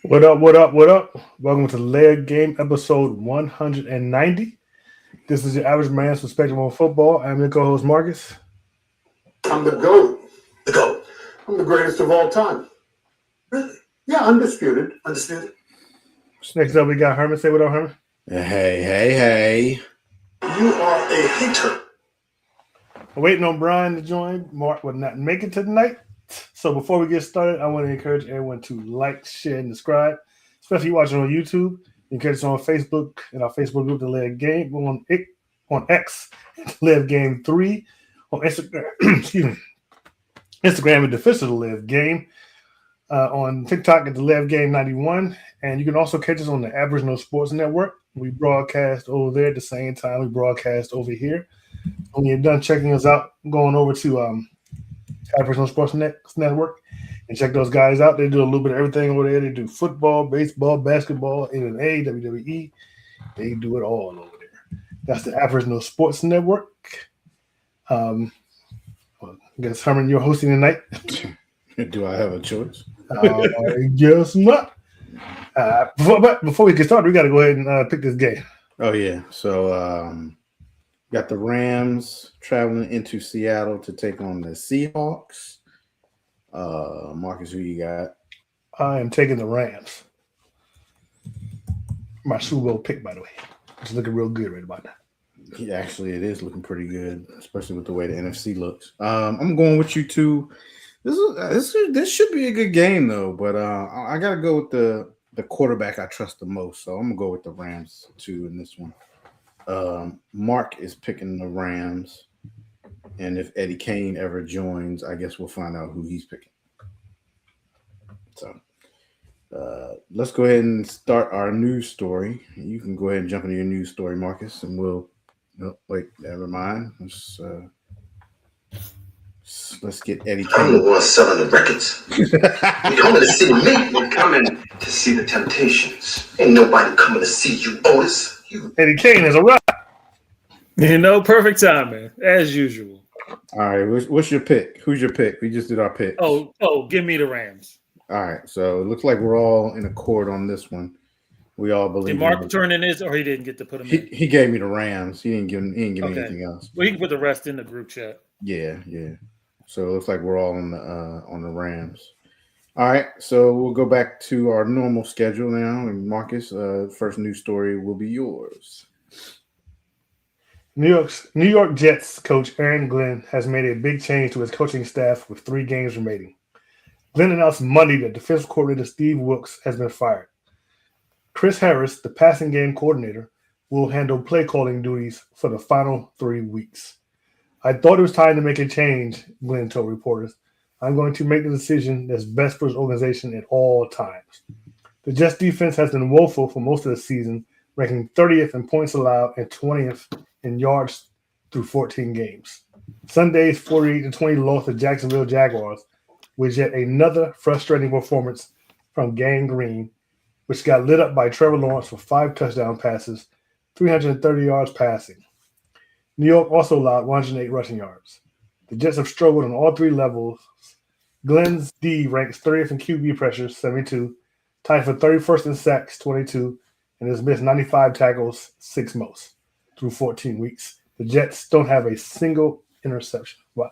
What up, what up, what up? Welcome to Layer Game episode 190. This is your average man's perspective on football. I'm your co-host Marcus. I'm the GOAT. The GOAT. I'm the greatest of all time. Really? Yeah, undisputed. Undisputed. Next up, we got Herman. Say what up, Herman. Hey. You are a hater. We're waiting on Brian to join. Mark would not make it tonight. So before we get started, I want to encourage everyone to like, share, and subscribe. Especially watching on YouTube. Encourage us on Facebook and our Facebook group, The Layer Game. We're on X, Live Game 3. On Instagram, excuse me. Instagram at the official Live Game. On TikTok at the Live Game 91. And you can also catch us on the Aboriginal Sports Network. We broadcast over there at the same time we broadcast over here. When you're done checking us out, going over to Aboriginal Sports Network and check those guys out. They do a little bit of everything over there. They do football, baseball, basketball, MMA, WWE. They do it all over there. That's the Aboriginal Sports Network. I guess, Herman, you're hosting tonight. Do I have a choice? I guess not. Before we get started, we got to go ahead and pick this game. Oh, yeah. So, got the Rams traveling into Seattle to take on the Seahawks. Marcus, who you got? I am taking the Rams. My Super Bowl pick, by the way. It's looking real good right about now. Yeah, actually, it is looking pretty good, especially with the way the NFC looks. I'm going with you too. This should be a good game though, but I gotta go with the quarterback I trust the most, so I'm gonna go with the Rams too in this one. Mark is picking the Rams, and if Eddie Kane ever joins, I guess we'll find out who he's picking. So let's go ahead and start our news story. You can go ahead and jump into your news story, Marcus, and we'll. No, wait, never mind. Let's get Eddie Kane. I'm the one selling the records. You coming to see me? You're coming to see the Temptations. Ain't nobody coming to see you, Otis. Eddie Kane is a rock. Perfect timing, as usual. All right, what's your pick? Who's your pick? We just did our pick. Oh, give me the Rams. All right, so it looks like we're all in accord on this one. We all believe. Did Mark turn in his, or he didn't get to put him in? He gave me the Rams. He didn't give me anything else. Well, he can put the rest in the group chat. Yeah. So it looks like we're all on the Rams. All right, so we'll go back to our normal schedule now. And Marcus, first news story will be yours. New York Jets coach Aaron Glenn has made a big change to his coaching staff with 3 games remaining. Glenn announced Monday that defensive coordinator Steve Wilks has been fired. Chris Harris, the passing game coordinator, will handle play calling duties for the final 3 weeks. I thought it was time to make a change, Glenn told reporters. I'm going to make the decision that's best for his organization at all times. The Jets defense has been woeful for most of the season, ranking 30th in points allowed and 20th in yards through 14 games. Sunday's 48-20 loss to Jacksonville Jaguars was yet another frustrating performance from Gang Green, which got lit up by Trevor Lawrence for 5 touchdown passes, 330 yards passing. New York also allowed 108 rushing yards. The Jets have struggled on all 3 levels. Glenn's D ranks 30th in QB pressures, 72, tied for 31st in sacks, 22, and has missed 95 tackles, 6 most, through 14 weeks. The Jets don't have a single interception. Wow.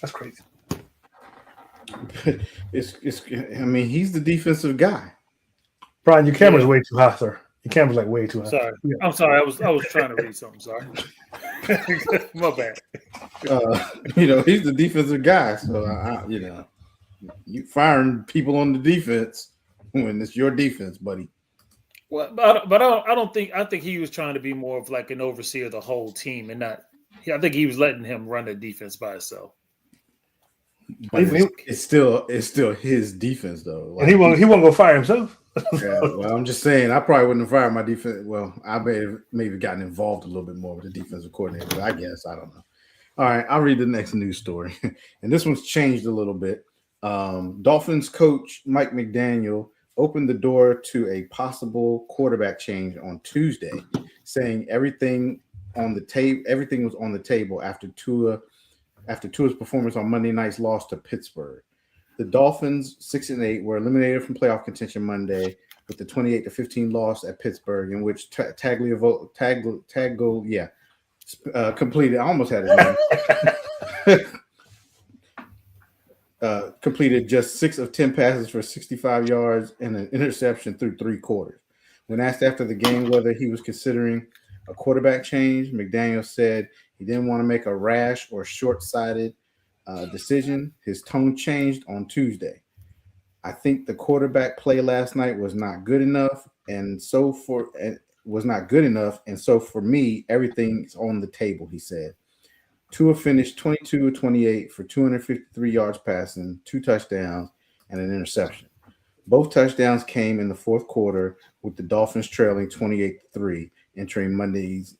That's crazy. He's the defensive guy. Brian, your camera's way too high, sir. Your camera's like way too high. Sorry. Yeah. I'm sorry. I was trying to read something. Sorry. My bad. He's the defensive guy. So, you firing people on the defense when it's your defense, buddy. Well, but I don't think. I think he was trying to be more of like an overseer of the whole team, and not. I think he was letting him run the defense by himself. But it's still his defense though. And he won't go fire himself. Yeah, well, I'm just saying I probably wouldn't have fired my defense. Well, I may have maybe gotten involved a little bit more with the defensive coordinator, but I guess I don't know. All right, I'll read the next news story. And this one's changed a little bit. Dolphins coach Mike McDaniel opened the door to a possible quarterback change on Tuesday, saying everything was on the table after Tua's performance on Monday night's loss to Pittsburgh. The Dolphins 6-8 were eliminated from playoff contention Monday with the 28-15 loss at Pittsburgh, in which Tagliavolt completed. I almost had his name. Completed just 6 of 10 passes for 65 yards and an interception through 3 quarters. When asked after the game whether he was considering a quarterback change, McDaniel said he didn't want to make a rash or short-sighted decision. His tone changed on Tuesday. I think the quarterback play last night was not good enough, and so for me, everything's on the table, he said. Tua finished 22-28 for 253 yards passing, 2 touchdowns, and an interception. Both touchdowns came in the fourth quarter, with the Dolphins trailing 28-3 entering Monday's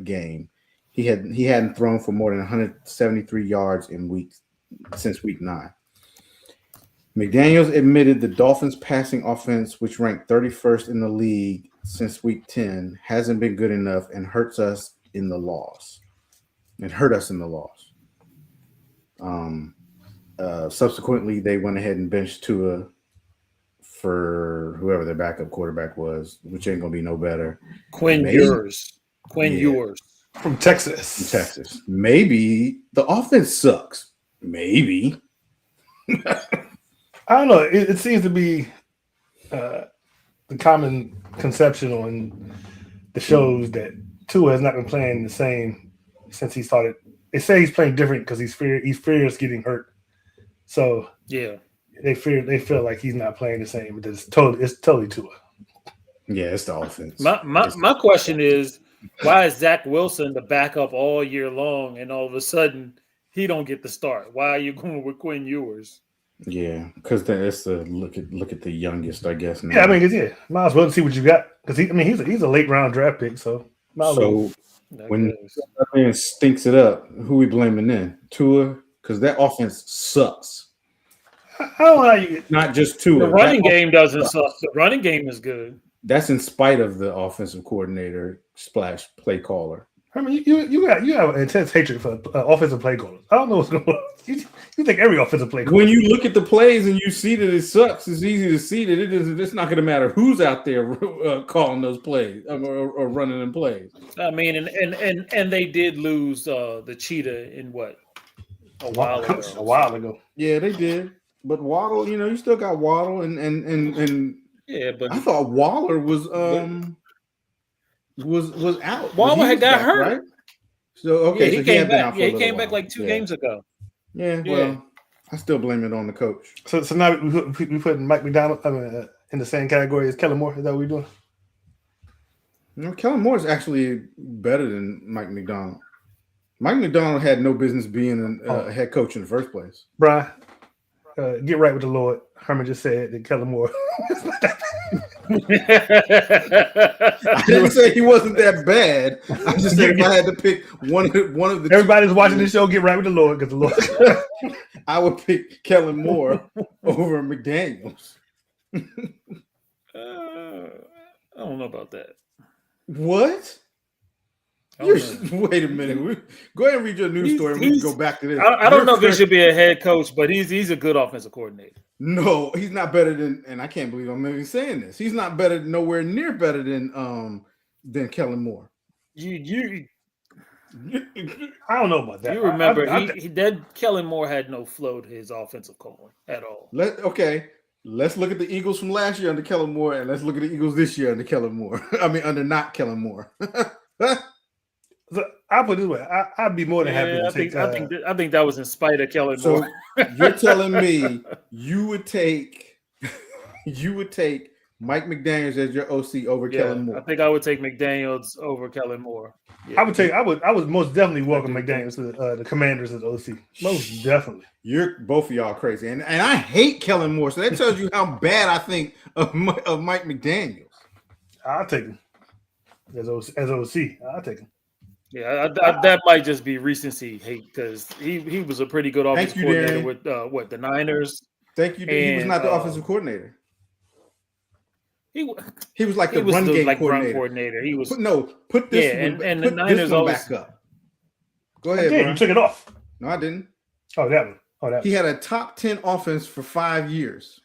game. He hadn't thrown for more than 173 yards since week 9. McDaniels admitted the Dolphins' passing offense, which ranked 31st in the league since week 10, hasn't been good enough and hurt us in the loss. Subsequently, they went ahead and benched Tua for whoever their backup quarterback was, which ain't gonna be no better. Quinn Ewers from Texas. Maybe the offense sucks. Maybe. I don't know. It seems to be the common conception on the shows that Tua has not been playing the same since he started. They say he's playing different because he fears getting hurt. So yeah, they feel like he's not playing the same. But it's totally Tua. Yeah, it's the offense. My question is, why is Zach Wilson the backup all year long, and all of a sudden he don't get the start? Why are you going with Quinn Ewers? Yeah, because that's the look at the youngest, I guess. Now. Yeah, I mean, might as well see what you got because he's a late round draft pick. So when that man stinks it up, who we blaming then? Tua, because that offense sucks. I don't know how you not just Tua. The running game doesn't suck. The running game is good. That's in spite of the offensive coordinator / play caller. I mean, you have intense hatred for offensive play callers. I don't know what's going on. You think every offensive play caller. When you look at the plays and you see that it sucks, it's easy to see that it's not going to matter who's out there calling those plays or running them plays. I mean, and they did lose the cheetah in what a while ago. Yeah, they did. But Waddle, you still got Waddle and yeah, but I thought Waller was out. Waller had got hurt. Right? So okay, yeah, he came back. Yeah, he came back like 2 games ago. Yeah, well, I still blame it on the coach. So now we putting Mike McDonald in the same category as Kellen Moore. Is that what we're doing? Kellen Moore is actually better than Mike McDonald. Mike McDonald had no business being a head coach in the first place. Brian, get right with the Lord. Herman just said that Kellen Moore. I didn't say he wasn't that bad. I just said if I had to pick one of the everybody's watching this show, get right with the Lord because the Lord. I would pick Kellen Moore over McDaniels. I don't know about that. What? Wait a minute. Go ahead and read your news story and we can go back to this. I don't know if he should be a head coach, but he's a good offensive coordinator. No, he's not better than, and I can't believe I'm even saying this. He's not nowhere near better than Kellen Moore. I don't know about that. You remember that Kellen Moore had no flow to his offensive calling at all. Let's look at the Eagles from last year under Kellen Moore, and let's look at the Eagles this year under Kellen Moore. I mean, under not Kellen Moore. So I'll put it this way: I'd be more than happy to take. I think that was in spite of Kellen Moore. You're telling me you would take Mike McDaniels as your OC over Kellen Moore? I think I would take McDaniels over Kellen Moore. Yeah. I would most definitely welcome McDaniels to the Commanders as OC. Most definitely. You're both of y'all crazy, and I hate Kellen Moore. So that tells you how bad I think of Mike McDaniels. I'll take him as OC. I'll take him. Yeah, that might just be recency hate because he was a pretty good offensive coordinator with the Niners. Thank you. He was not the offensive coordinator. He was like the run game coordinator. He was put this one, and the Niners always back up. Go ahead, bro. You took it off. No, I didn't. Oh, that one. Oh, that He had a top 10 offense for 5 years.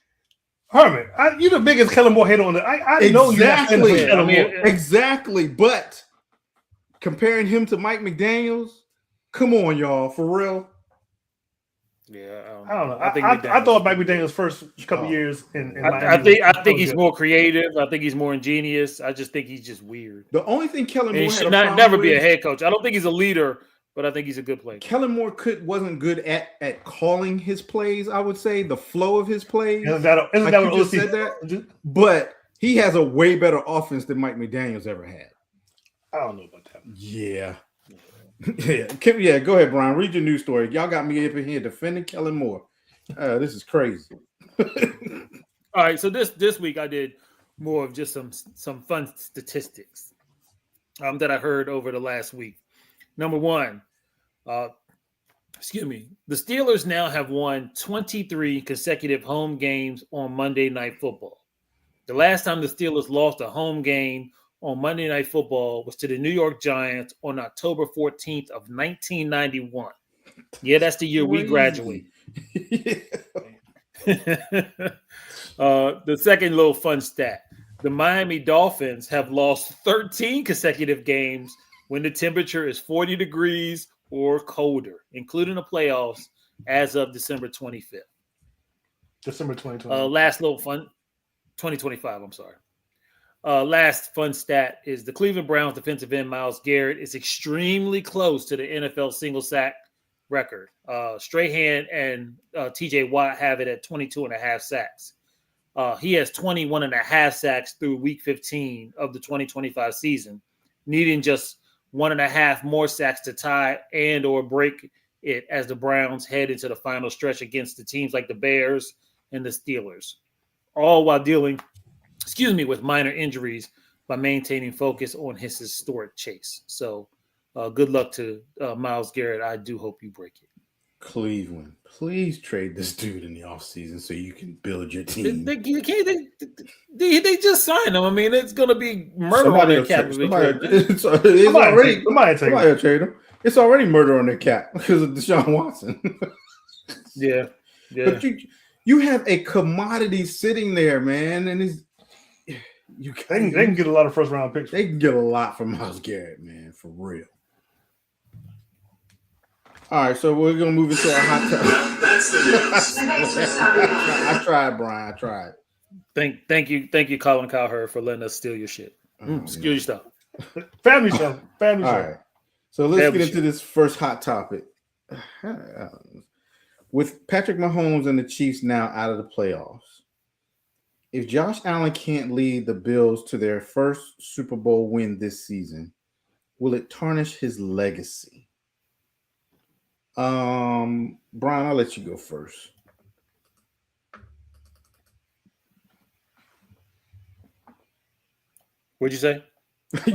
Herman. You're the biggest Kellen Moore hater on the. I know you're not fan of Exactly. Kellen Moore. Exactly. But comparing him to Mike McDaniels, come on, y'all, for real. Yeah, I don't know. think I thought Mike McDaniel's first couple years in Miami. I think he's more creative. I think he's more ingenious. I just think he's just weird. The only thing Kellen And Moore he had should a problem never be a with- head coach. I don't think he's a leader, but I think he's a good player. Kellen Moore wasn't good at calling his plays. I would say the flow of his plays. Isn't that Like what you just OC said that? But he has a way better offense than Mike McDaniels ever had. I don't know about that. Yeah. Yeah. Go ahead, Brian. Read your news story. Y'all got me up in here defending Kellen Moore. This is crazy. All right, so this week I did more of just some fun statistics that I heard over the last week. Number one, the Steelers now have won 23 consecutive home games on Monday Night Football. The last time the Steelers lost a home game on Monday Night Football was to the New York Giants on October 14th of 1991. Yeah, that's the year we graduate. The second little fun stat: the Miami Dolphins have lost 13 consecutive games when the temperature is 40 degrees or colder, including the playoffs as of December 25th. December 2020. Last little fun, 2025. I'm sorry. Last fun stat is the Cleveland Browns defensive end Myles Garrett is extremely close to the NFL single sack record. Strahan and TJ Watt have it at 22 and a half sacks. He has 21 and a half sacks through week 15 of the 2025 season, needing just 1.5 more sacks to tie and or break it as the Browns head into the final stretch against the teams like the Bears and the Steelers, all while dealing, with minor injuries by maintaining focus on his historic chase. So good luck to Myles Garrett. I do hope you break it. Cleveland, please trade this dude in the offseason so you can build your team. They just signed him. I mean, it's going to be murder on their cap. Somebody will trade him. It's already murder on their cap because of Deshaun Watson. Yeah. But you have a commodity sitting there, man, and they can get a lot of first round picks. They can get a lot from Myles Garrett, man, for real. All right, so we're gonna move into our hot topic. That's the news. I tried, Brian. I tried. Thank you, Colin Cowherd, for letting us steal your shit. Steal your stuff. Family show. All right. So let's get into this first hot topic. With Patrick Mahomes and the Chiefs now out of the playoffs, if Josh Allen can't lead the Bills to their first Super Bowl win this season, will it tarnish his legacy? Brian, I'll let you go first. What'd you say?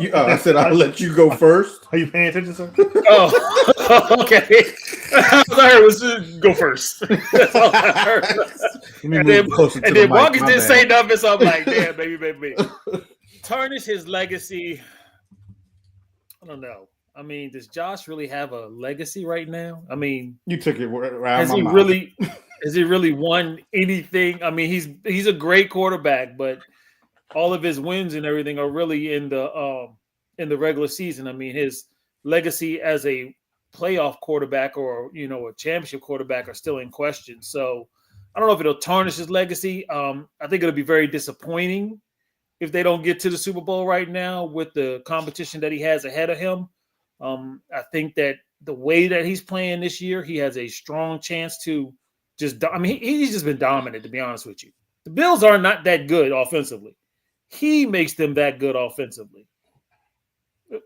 I said I'll let you go first. Are you paying attention, sir? Oh, okay. All I heard was go first. That's all I heard. And then Marcus didn't say nothing, so I'm like, damn, baby. Tarnish his legacy. I don't know. I mean, does Josh really have a legacy right now? I mean, you took it right. Has he really won anything? I mean, he's a great quarterback, but all of his wins and everything are really in the regular season. I mean, his legacy as a playoff quarterback or a championship quarterback are still in question. So I don't know if it'll tarnish his legacy. I think it'll be very disappointing if they don't get to the Super Bowl right now with the competition that he has ahead of him. I think that the way that he's playing this year, he has a strong chance to he's just been dominant, to be honest with you. The Bills are not that good offensively. He makes them that good offensively.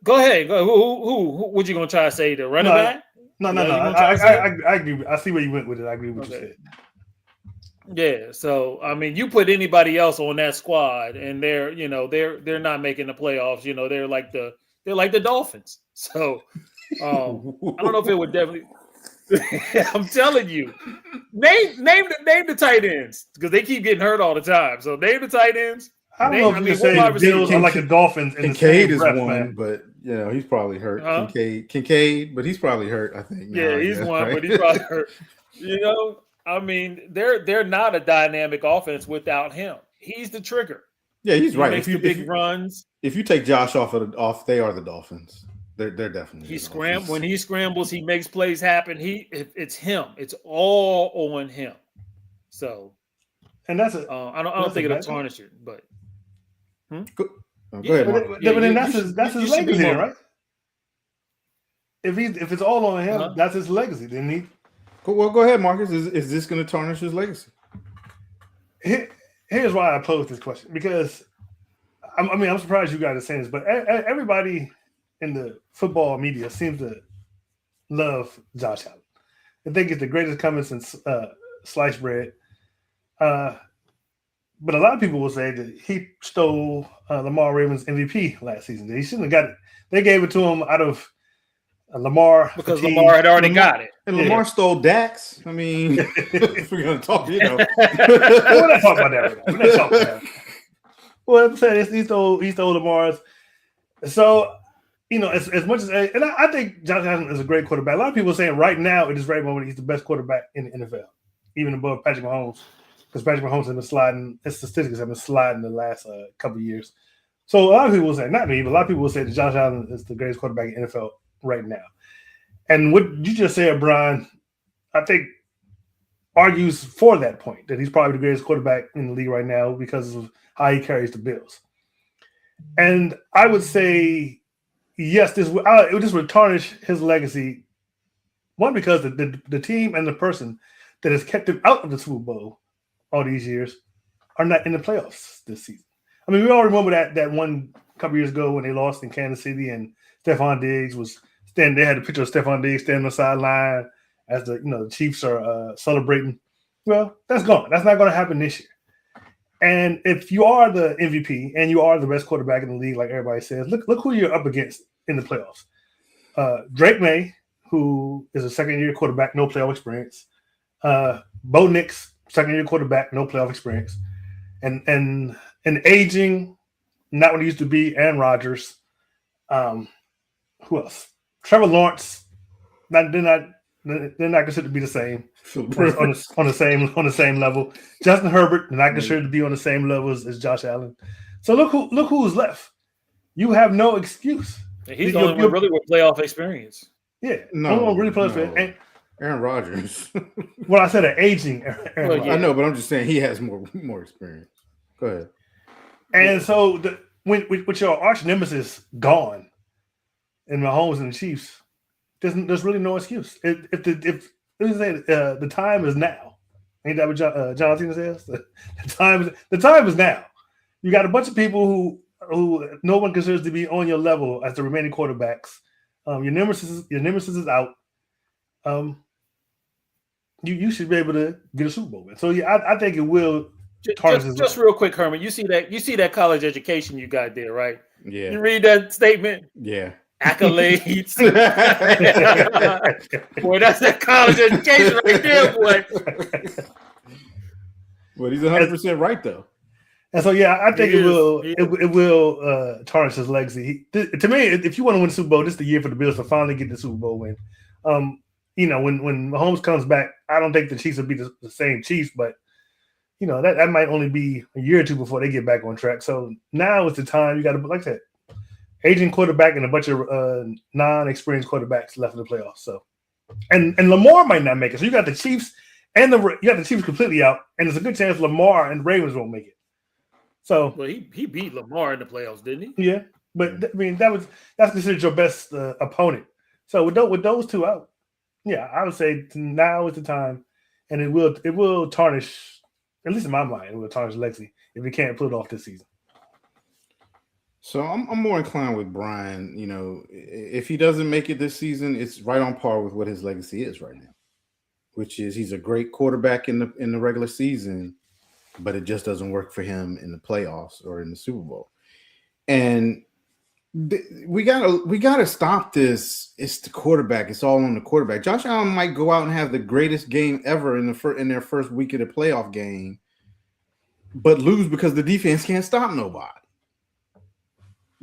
Go ahead. Who what you going to try to say? The running back? No. I agree. I see where you went with it. I agree with what you said. Yeah. So, I mean, you put anybody else on that squad and they're not making the playoffs. They're like the Dolphins. So I don't know if it would definitely. I'm telling you, name the tight ends because they keep getting hurt all the time. So name the tight ends. I don't know if you can say the Bills are like the Dolphins. Kincaid is one, but he's probably hurt. Kincaid, but he's probably hurt. I think. Yeah, he's one, right? But he's probably hurt. You know, I mean, they're not a dynamic offense without him. He's the trigger. Yeah, he's He right. makes the big runs. If you take Josh off, they are the Dolphins. They're definitely. When he scrambles, he makes plays happen. It's him. It's all on him. So, and that's I don't think it'll tarnish it, but. Go ahead, Mark. But then that's his legacy, right? If it's all on him, that's his legacy. Then he. Well, go ahead, Marcus. Is this going to tarnish his legacy? Here's why I posed this question, because I'm surprised you guys are saying this, but everybody in the football media seems to love Josh Allen. I think it's the greatest coming since sliced bread. But a lot of people will say that he stole Lamar Ravens MVP last season. He shouldn't have got it. They gave it to him out of Lamar because Lamar had already got it, and Lamar stole Dax. I mean, if we're gonna talk, we're not talking about that. We're not talking about that. Well, I'm saying he stole Lamar's. So, as much as and I think Josh Allen is a great quarterback. A lot of people are saying right now at this very moment he's the best quarterback in the NFL, even above Patrick Mahomes, because Patrick Mahomes has been sliding. His statistics have been sliding the last couple of years. So a lot of people will say, not me, but a lot of people will say that Josh Allen is the greatest quarterback in the NFL right now. And what you just said, Brian, I think argues for that point, that he's probably the greatest quarterback in the league right now because of how he carries the Bills. And I would say, yes, this would tarnish his legacy. One, because the team and the person that has kept him out of the Super Bowl all these years are not in the playoffs this season. I mean, we all remember that one couple years ago when they lost in Kansas City and Stephon Diggs was standing. They had a picture of Stephon Diggs standing on the sideline as the Chiefs are celebrating. Well, that's gone. That's not going to happen this year. And if you are the MVP and you are the best quarterback in the league, like everybody says, look who you're up against in the playoffs. Drake May, who is a second-year quarterback, no playoff experience. Bo Nix, second-year quarterback, no playoff experience. And aging, not what he used to be, Aaron Rodgers. Who else? Trevor Lawrence. They're not considered to be the same on the same level. Justin Herbert, not considered to be on the same level as Josh Allen. So look who's left. You have no excuse. He's the only one really with playoff experience. Yeah, no, really playoff experience. Aaron Rodgers. Well, I said an aging Aaron Rodgers. I know, but I'm just saying he has more experience. Go ahead. And so with your arch nemesis gone, and Mahomes and the Chiefs, there's really no excuse. If the time is now, ain't that what John Cena says? The time is now. You got a bunch of people who no one considers to be on your level as the remaining quarterbacks. Your nemesis is out. You should be able to get a Super Bowl win. So yeah, I think it will. Just real quick, Herman. You see that college education you got there, right? Yeah. You read that statement. Yeah. Accolades. Boy, that's that college education right there, boy. Well, he's 100% right though. And so yeah, I think it will tarnish his legacy. To me, if you want to win the Super Bowl, this is the year for the Bills to finally get the Super Bowl win. When Mahomes comes back, I don't think the Chiefs will be the same Chiefs, but that might only be a year or two before they get back on track. So now is the time. You got to, like I said, aging quarterback and a bunch of non-experienced quarterbacks left in the playoffs. So, and Lamar might not make it. So you got the Chiefs and you got the Chiefs completely out, and there's a good chance Lamar and Ravens won't make it. So, well, he beat Lamar in the playoffs, didn't he? Yeah, but I mean that's considered your best opponent. So with those two out, yeah, I would say now is the time, and it will tarnish. At least in my mind, it will tarnish legacy if he can't pull it off this season. So I'm more inclined with Brian. If he doesn't make it this season, it's right on par with what his legacy is right now, which is he's a great quarterback in the regular season, but it just doesn't work for him in the playoffs or in the Super Bowl. And we gotta stop this. It's the quarterback. It's all on the quarterback. Josh Allen might go out and have the greatest game ever in their first week of the playoff game, but lose because the defense can't stop nobody.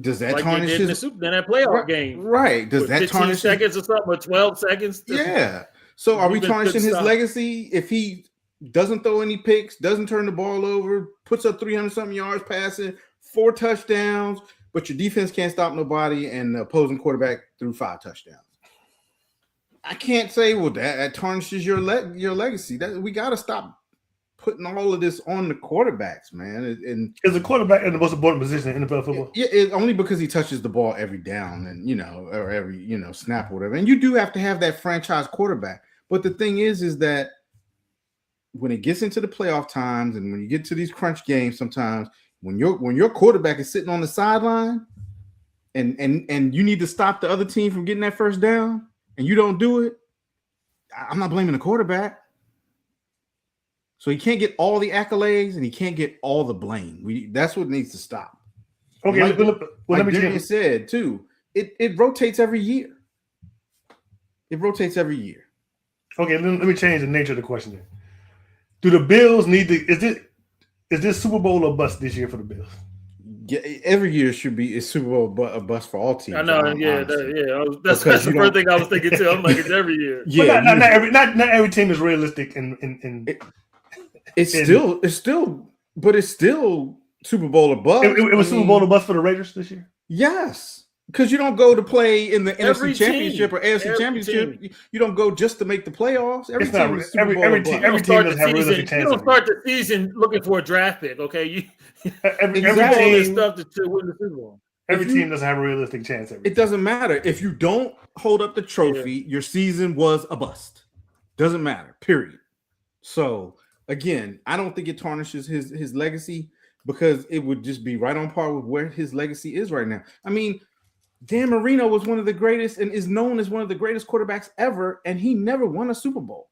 Does that tarnish his in that playoff game? Right. Does that 15 tarnish seconds or something, or 12 seconds? Yeah. So are we Defense tarnishing couldn't his stop. legacy if he doesn't throw any picks, doesn't turn the ball over, puts up 300-something yards passing, 4 touchdowns, but your defense can't stop nobody, and the opposing quarterback threw 5 touchdowns? I can't say, well, that tarnishes your legacy. That we got to stop putting all of this on the quarterbacks, man. And Is the quarterback in the most important position in NFL football? yeah, only because he touches the ball every down and or every snap or whatever. And you do have to have that franchise quarterback. But the thing is that when it gets into the playoff times and when you get to these crunch games, sometimes when your quarterback is sitting on the sideline and you need to stop the other team from getting that first down and you don't do it, I'm not blaming the quarterback. So he can't get all the accolades and he can't get all the blame. That's what needs to stop. Okay, like, let me Darian said too, it rotates every year. It rotates every year. Okay, let me change the nature of the question then. Do the Bills need to? Is this Super Bowl or bust this year for the Bills? Yeah, every year should be a Super Bowl a bust for all teams. I know, honestly. That's the first thing I was thinking too. I'm like, it's every year. Yeah, but not every team is realistic. It's still Super Bowl or bust. It was Super Bowl or bust for the Raiders this year. Yes. Because you don't go to play in the Every NFC Championship or AFC every Championship. team. You don't go just to make the playoffs. Every team is Super Bowl or bust. Every team doesn't have a realistic chance. You don't start the season looking for a draft pick, okay? Every all this team, stuff to win the Super Bowl. every team doesn't have a realistic chance. It doesn't matter. If you don't hold up the trophy, your season was a bust. Doesn't matter, period. So, again, I don't think it tarnishes his legacy because it would just be right on par with where his legacy is right now. I mean, Dan Marino was one of the greatest and is known as one of the greatest quarterbacks ever, and he never won a Super Bowl.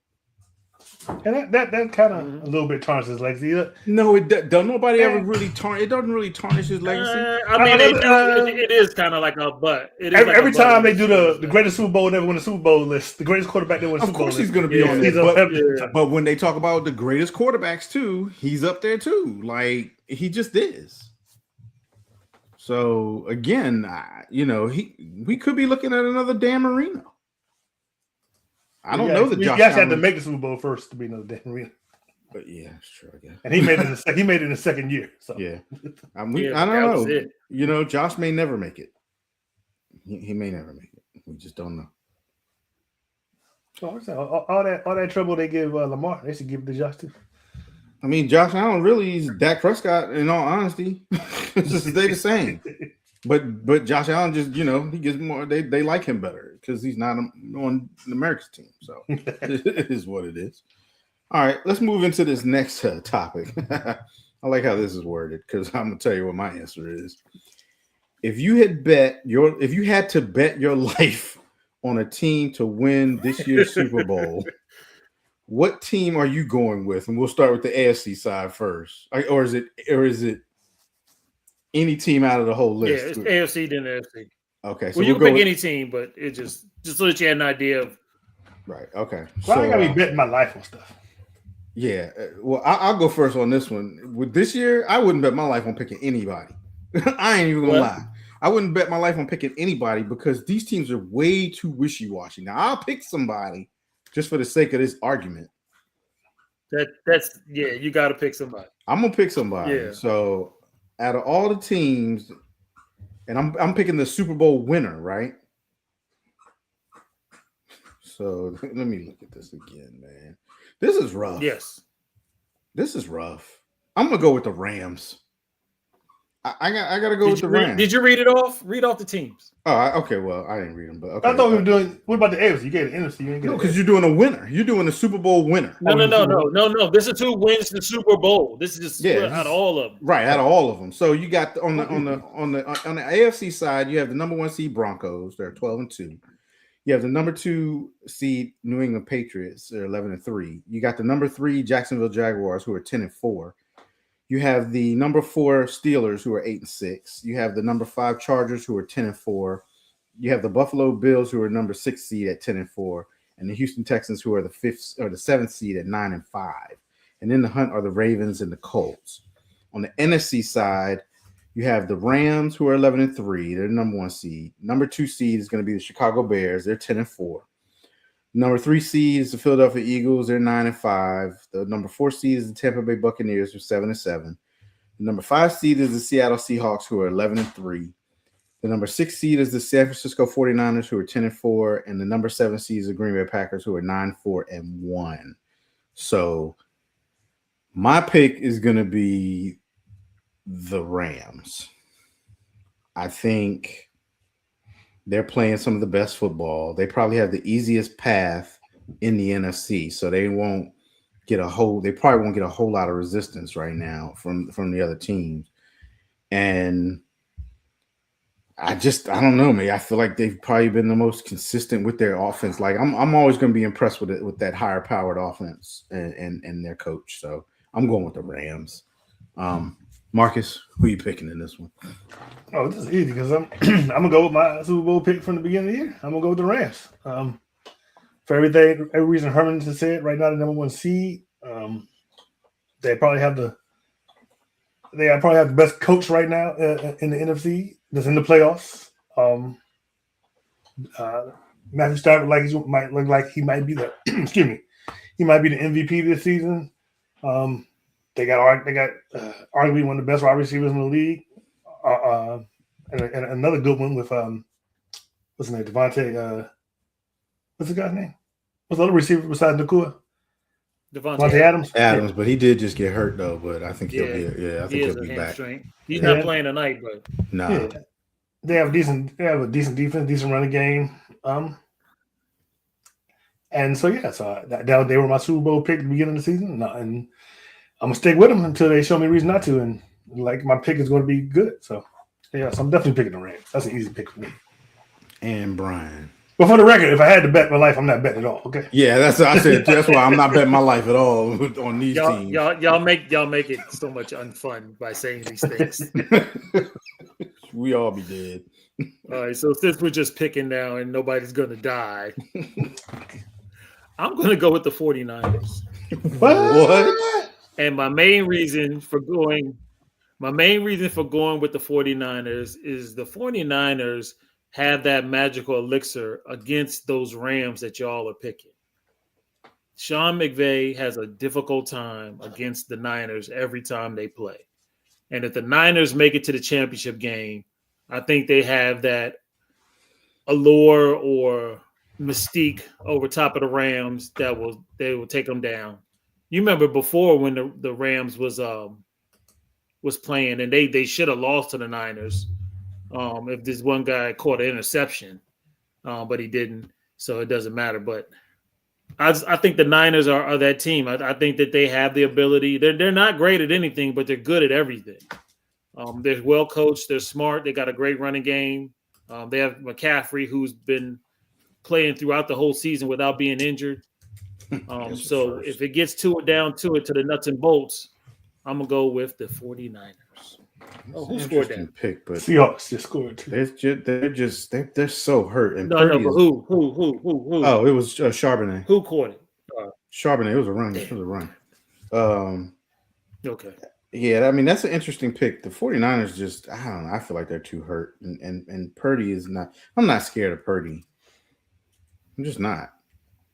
And that kind of a little bit tarnishes his legacy. No, it don't. Nobody ever really tarnish. It doesn't really tarnish his legacy. It is kind of like a butt. Every time they do the greatest Super Bowl never win a Super Bowl list, the greatest quarterback that won a Of Super Bowl course, list. he's going to be on there. But, but when they talk about the greatest quarterbacks too, he's up there too. Like he just is. So again, we could be looking at another Dan Marino. I don't know that Josh Allen had to Allen make the Super Bowl first to be another Dan Marino. But yeah, it's true. I guess. And he made it in the second year. So Yeah, I don't know. Josh may never make it. He may never make it. We just don't know. So all that trouble they give Lamar, they should give it to Josh too. I mean, Josh Allen really is Dak Prescott. In all honesty, it's just they the same. But Josh Allen just he gets more. They like him better because he's not on the America's team. So it is what it is. All right, let's move into this next topic. I like how this is worded because I'm gonna tell you what my answer is. If you had to bet your life on a team to win this year's Super Bowl, what team are you going with? And we'll start with the AFC side first, or is it any team out of the whole list? Yeah, it's AFC then AFC. Okay, so you can pick any team, but it just so that you had an idea of. Right. Okay. Well, I gotta be betting my life on stuff. Yeah. Well, I'll go first on this one. With this year, I wouldn't bet my life on picking anybody. I ain't even gonna lie. I wouldn't bet my life on picking anybody because these teams are way too wishy-washy. Now, I'll pick somebody just for the sake of this argument. That's you got to pick somebody. I'm gonna pick somebody. Yeah. So, out of all the teams, and I'm picking the Super Bowl winner, right? So let me look at this again, man. This is rough. Yes. This is rough. I'm gonna go with the Rams. I gotta go with the Rams. Did you read it off? Read off the teams. Oh, okay. Well, I didn't read them, but okay. I thought we were doing. What about the AFC? You gave the NFC. No, because you're doing a winner. You're doing a Super Bowl winner. No. This is who wins the Super Bowl. This is just out of all of them. Right, out of all of them. So you got on the AFC side, you have the number 1 seed Broncos. They're 12-2. You have the number 2 seed New England Patriots. They're 11-3. You got the number 3 Jacksonville Jaguars, who are 10-4. You have the number 4 Steelers, who are 8-6. You have the number 5 Chargers, who are 10-4. You have the Buffalo Bills, who are number 6 seed at 10-4, and the Houston Texans, who are the 5th or the 7th seed at 9-5. And in the hunt are the Ravens and the Colts. On the NFC side, you have the Rams, who are 11-3. They're the number 1 seed. Number 2 seed is going to be the Chicago Bears. They're 10-4. Number 3 seed is the Philadelphia Eagles. They're 9-5. The number 4 seed is the Tampa Bay Buccaneers, who are 7-7. The number 5 seed is the Seattle Seahawks, who are 11-3. The number 6 seed is the San Francisco 49ers, who are 10-4. And the number 7 seed is the Green Bay Packers, who are 9-4-1. So my pick is going to be the Rams. I think they're playing some of the best football. They probably have the easiest path in the NFC, so they probably won't get a whole lot of resistance right now from the other teams. And I don't know, man. I feel like they've probably been the most consistent with their offense. Like I'm always going to be impressed with it, with that higher powered offense and their coach. So I'm going with the Rams. Marcus, who are you picking in this one? Oh, this is easy because I'm gonna go with my Super Bowl pick from the beginning of the year. I'm gonna go with the Rams. For every reason Herman just said, right now the number 1 seed. They probably have the best coach right now in the NFC that's in the playoffs. Matthew Stafford might look like he might be the excuse me, he might be the MVP this season. They got arguably one of the best wide receivers in the league, and another good one with what's his name, Devontae. What's the guy's name? What's the other receiver besides Nakua? Devontae Adams. Adams, yeah. But he did just get hurt though. But I think he'll be back. He's not playing tonight, but no. Yeah. They have a decent defense, decent running game. And so they were my Super Bowl pick at the beginning of the season, and I'm gonna stick with them until they show me a reason not to. And like my pick is going to be good. So so I'm definitely picking the Rams. That's an easy pick for me. And Brian. But for the record, if I had to bet my life, I'm not betting at all. Okay. Yeah, that's what I said. That's why I'm not betting my life at all on these teams. Y'all make it so much unfun by saying these things. We all be dead. All right, so since we're just picking now and nobody's gonna die, I'm gonna go with the 49ers. What? And my main reason for going with the 49ers is the 49ers have that magical elixir against those Rams that y'all are picking. Sean McVay has a difficult time against the Niners every time they play. And if the Niners make it to the championship game, I think they have that allure or mystique over top of the Rams that they will take them down. You remember before when the Rams was playing and they should have lost to the Niners if this one guy caught an interception, but he didn't, so it doesn't matter. But I think the Niners are that team. I think that they have the ability. They're not great at anything, but they're good at everything. They're well coached. They're smart. They got a great running game. They have McCaffrey, who's been playing throughout the whole season without being injured. So if it gets down to the nuts and bolts, I'm gonna go with the 49ers. Oh, who scored that? Pick, but Seahawks just scored too. They're so hurt. And No, but who? Oh, it was Charbonnet. Who caught it? Charbonnet. It was a run. It was a run. Okay. Yeah, I mean that's an interesting pick. The 49ers just, I don't know. I feel like they're too hurt, and Purdy is not. I'm not scared of Purdy. I'm just not.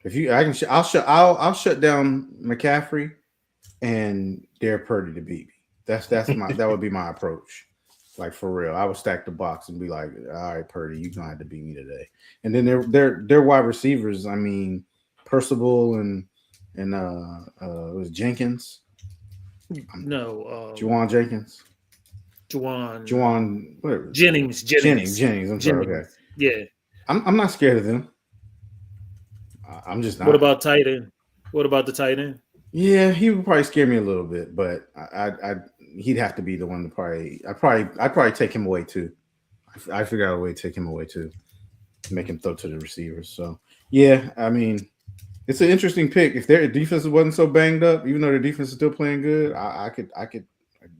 I'll shut down McCaffrey and dare Purdy to beat me. That would be my approach. Like for real, I would stack the box and be like, all right, Purdy, you're gonna have to beat me today. And then their wide receivers. I mean, Percival and it was Jenkins. No, Juwan Jenkins. Juwan. Whatever. Jennings. I'm sorry. Okay. Yeah. I'm not scared of them. I'm just not. What about tight end? What about the tight end? Yeah, he would probably scare me a little bit, but he'd have to be the one to I'd probably take him away too. I figure out a way to take him away too, make him throw to the receivers. So yeah, I mean, it's an interesting pick. If their defense wasn't so banged up, even though their defense is still playing good, I could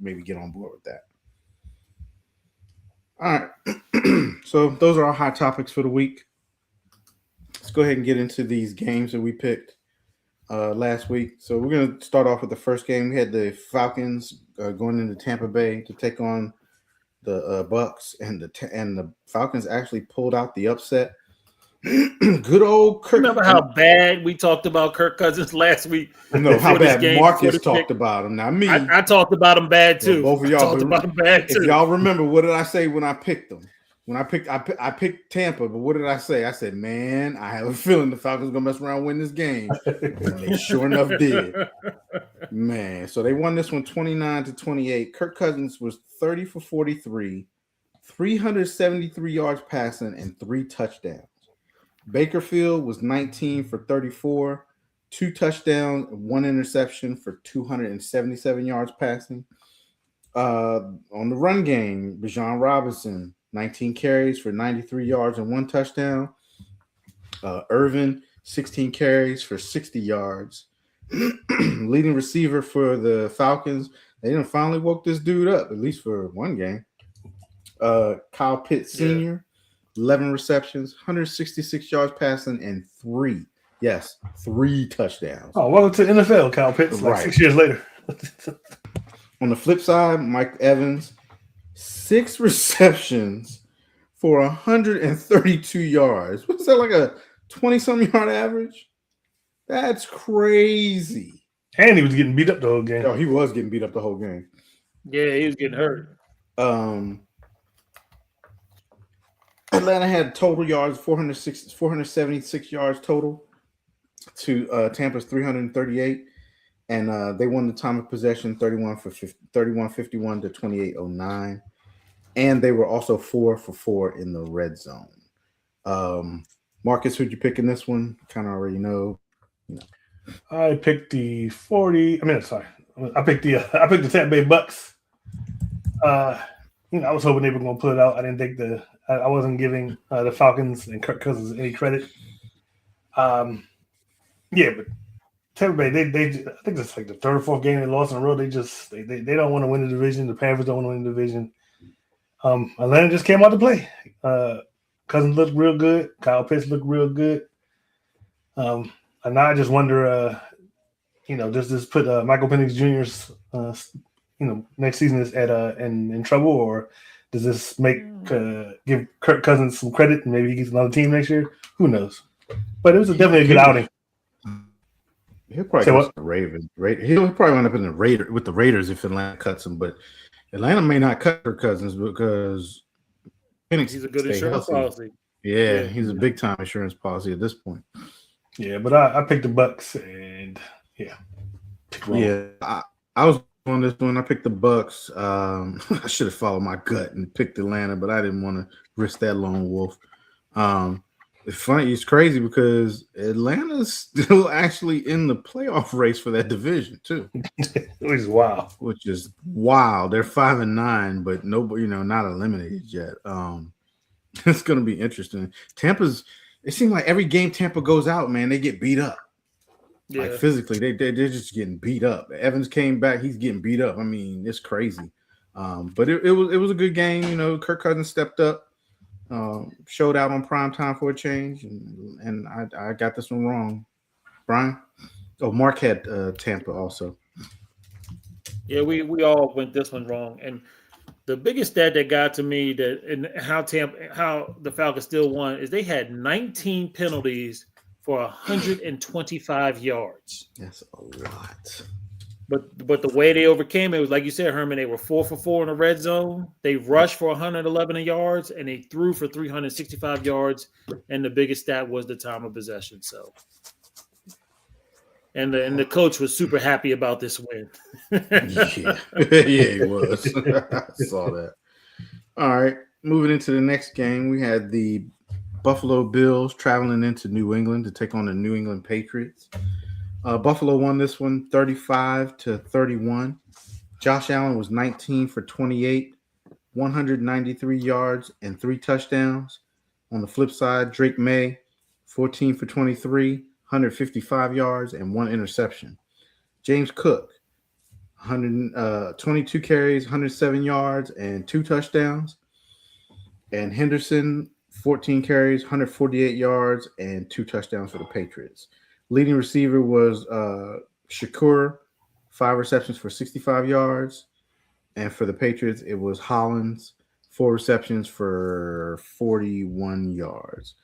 maybe get on board with that. All right, so those are our hot topics for the week. Let's go ahead and get into these games that we picked last week. So we're going to start off with the first game. We had the Falcons going into Tampa Bay to take on the Bucks, and the Falcons actually pulled out the upset. Good old Kirk. Remember how bad we talked about Kirk Cousins last week? No, how before this bad game, Marcus before the talked pick? about him. Not me. I talked about him bad Well, too. both of I y'all talked about him bad if too. y'all remember, what did I say when I picked them? When I picked Tampa, but what did I say? I said, man, I have a feeling the Falcons gonna mess around and win this game. And they sure enough did. Man, so they won this one 29-28. Kirk Cousins was 30 for 43, 373 yards passing, and 3 touchdowns. Bakerfield was 19 for 34, 2 touchdowns, 1 interception for 277 yards passing. On the run game, Bijan Robinson, 19 carries for 93 yards and 1 touchdown. Irvin, 16 carries for 60 yards. Leading receiver for the Falcons, they done finally woke this dude up, at least for one game. Kyle Pitts Sr., 11 receptions, 166 yards passing, and 3 touchdowns. Oh, welcome to the NFL, Kyle Pitts, like Right. 6 years later. On the flip side, Mike Evans, 6 receptions for 132 yards. What's that, like a 20-something yard average? That's crazy. And he was getting beat up the whole game. Oh, he was getting beat up the whole game. Yeah, he was getting hurt. Atlanta had total yards, 476 yards total to Tampa's 338. And they won the time of possession 31-51 to 28-09. And they were also 4 for 4 in the red zone. Marcus, who'd you pick in this one? Kind of already know. I picked the 40. I picked the Tampa Bay Bucks. I was hoping they were going to pull it out. I didn't think I wasn't giving the Falcons and Kirk Cousins any credit. But Tampa Bay, they I think it's like the 3rd or 4th game they lost in a row. They don't want to win the division. The Panthers don't want to win the division. Atlanta just came out to play. Cousins looked real good. Kyle Pitts looked real good. And now I just wonder, does this put Michael Penix Jr.'s, next season is in trouble, or does this give Kirk Cousins some credit and maybe he gets another team next year? Who knows? But it was definitely a good outing. He'll probably go to the Ravens. He'll probably end up in the Raiders if Atlanta cuts him. But Atlanta may not cut Kirk Cousins because Penix He's a good insurance policy. Yeah, he's a big time insurance policy at this point. Yeah, but I picked the Bucks and I was on this one. I picked the Bucks. I should have followed my gut and picked Atlanta, but I didn't want to risk that lone wolf. It's funny. It's crazy because Atlanta's still actually in the playoff race for that division too. Which is wild. They're 5-9, but nobody, not eliminated yet. It's going to be interesting. It seems like every game Tampa goes out, man, they get beat up. Yeah. Like physically, they're just getting beat up. Evans came back, he's getting beat up. I mean, it's crazy. But it was a good game. Kirk Cousins stepped up. Showed out on prime time for a change, and I got this one wrong. Brian? Oh, Mark had Tampa also. Yeah, we all went this one wrong. And the biggest stat that got to me how the Falcons still won is they had 19 penalties for 125 yards. That's a lot. But the way they overcame it was, like you said, Herman, they were 4 for 4 in the red zone. They rushed for 111 yards, and they threw for 365 yards. And the biggest stat was the time of possession. So, and the coach was super happy about this win. Yeah, he was. I saw that. All right, moving into the next game, we had the Buffalo Bills traveling into New England to take on the New England Patriots. Buffalo won this one 35-31. Josh Allen was 19 for 28, 193 yards and 3 touchdowns. On the flip side, Drake May, 14 for 23, 155 yards and 1 interception. James Cook, 22 carries, 107 yards and 2 touchdowns. And Henderson, 14 carries, 148 yards and 2 touchdowns for the Patriots. Leading receiver was Shakur, 5 receptions for 65 yards. And for the Patriots, it was Hollins, 4 receptions for 41 yards.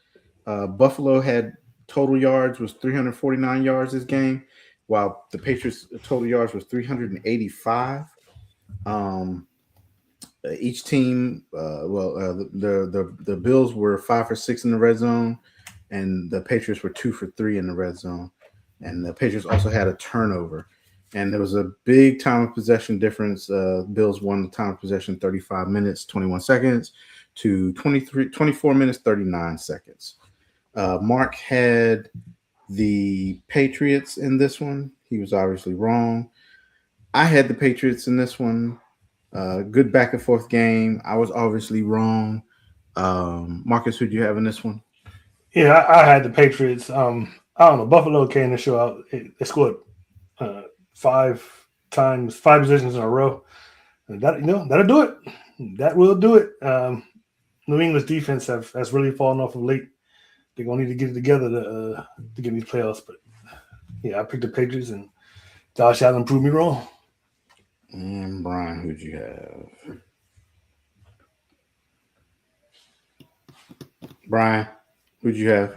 Buffalo had total yards was 349 yards this game, while the Patriots total yards was 385. Each team, the Bills were 5 for 6 in the red zone, and the Patriots were 2 for 3 in the red zone. And the Patriots also had a turnover, and there was a big time of possession difference. Bills won the time of possession 35 minutes 21 seconds to 24 minutes 39 seconds. Mark had the Patriots in this one. He was obviously wrong. I had the Patriots in this one. Good back and forth game. I was obviously wrong. Marcus, who do you have in this one? Yeah, I had the Patriots. I don't know. Buffalo came to show out. They scored 5 possessions in a row. And that'll do it. That will do it. New England's defense has really fallen off of late. They're gonna need to get it together to get these playoffs. But yeah, I picked the Patriots, and Josh Allen proved me wrong. And Brian, who'd you have? Brian, who'd you have?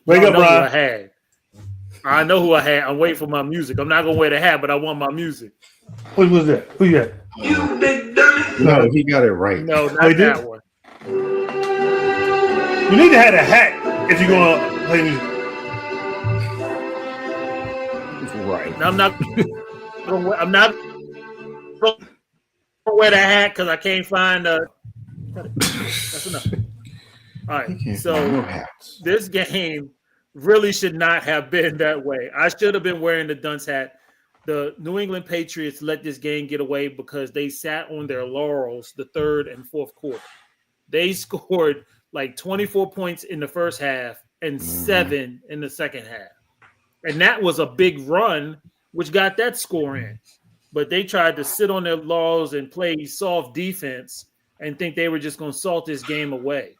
Wake up, Brian. I know who I had. I'm waiting for my music. I'm not gonna wear the hat, but I want my music. What was that? Who you had? You big dummy. No, he got it right. No, not that one. You need to have a hat if you're gonna play music. Right. No, I'm not gonna wear the hat because I can't find that's enough. All right, so this game really should not have been that way. I should have been wearing the dunce hat. The New England Patriots let this game get away because they sat on their laurels the third and fourth quarter. They scored like 24 points in the first half and 7 in the second half. And that was a big run, which got that score in. But they tried to sit on their laurels and play soft defense and think they were just going to salt this game away.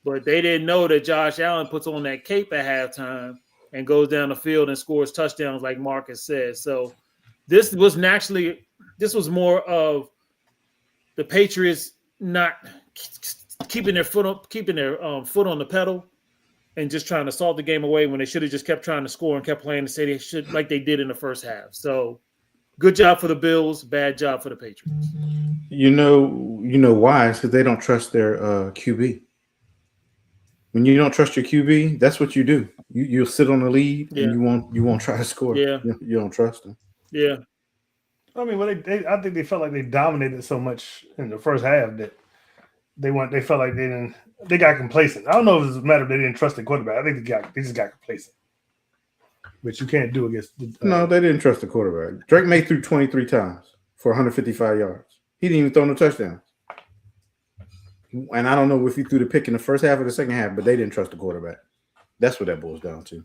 But they didn't know that Josh Allen puts on that cape at halftime and goes down the field and scores touchdowns like Marcus said. So this was more of the Patriots not keeping their foot on the pedal and just trying to salt the game away when they should have just kept trying to score and kept playing the city like they did in the first half. So good job for the Bills, bad job for the Patriots. You know why? It's because they don't trust their QB. When you don't trust your QB, that's what you do. You'll sit on the lead and you won't try to score. Yeah. You don't trust them. Yeah. I mean, I think they felt like they dominated so much in the first half that they felt like they got complacent. I don't know if it's a matter of they didn't trust the quarterback. I think they just got complacent. Which you can't do against no, they didn't trust the quarterback. Drake May threw 23 times for 155 yards. He didn't even throw no touchdowns. And I don't know if he threw the pick in the first half or the second half, but they didn't trust the quarterback. That's what that boils down to.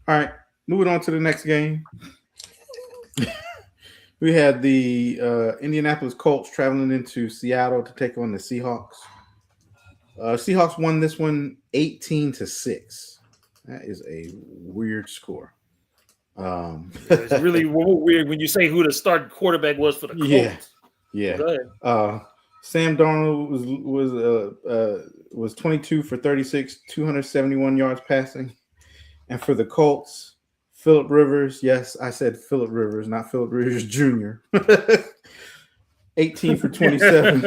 All right, moving on to the next game. We had the Indianapolis Colts traveling into Seattle to take on the Seahawks. Seahawks won this one 18-6. That is a weird score. It's really weird when you say who the starting quarterback was for the Colts. Yeah. Go ahead. Sam Darnold was 22 for 36, 271 yards passing. And for the Colts, Phillip Rivers, yes, I said Phillip Rivers, not Phillip Rivers Jr. 18 for 27,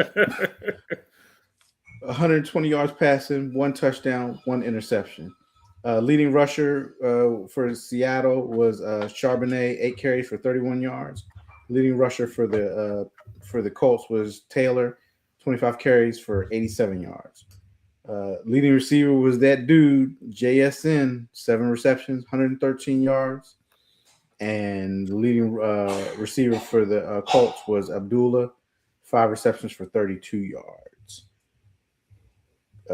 120 yards passing, 1 touchdown, 1 interception. Leading rusher for Seattle was Charbonnet, 8 carries for 31 yards. Leading rusher for the Colts was Taylor, 25 carries for 87 yards. Leading receiver was that dude, JSN, 7 receptions, 113 yards. And the leading receiver for the Colts was Abdullah, 5 receptions for 32 yards.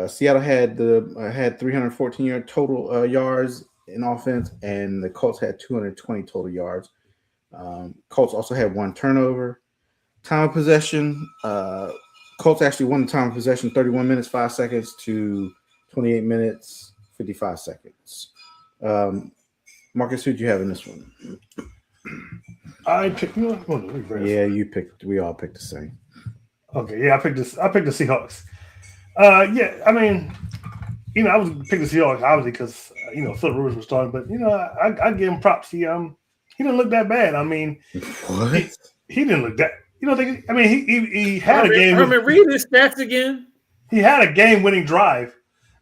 Seattle had 314 yard total yards in offense, and the Colts had 220 total yards. Colts also had 1 turnover. Time of possession, Colts actually won the time of possession 31 minutes, 5 seconds to 28 minutes, 55 seconds. Marcus, who'd you have in this one? I picked. You picked. We all picked the same. Okay, yeah, I picked the Seahawks. Yeah, I mean, I was picking the Seahawks obviously because Philip Rivers was starting, but I give him props. He didn't look that bad. I mean, What? he didn't look that. He had a game. Herman, read his stats again. He had a game-winning drive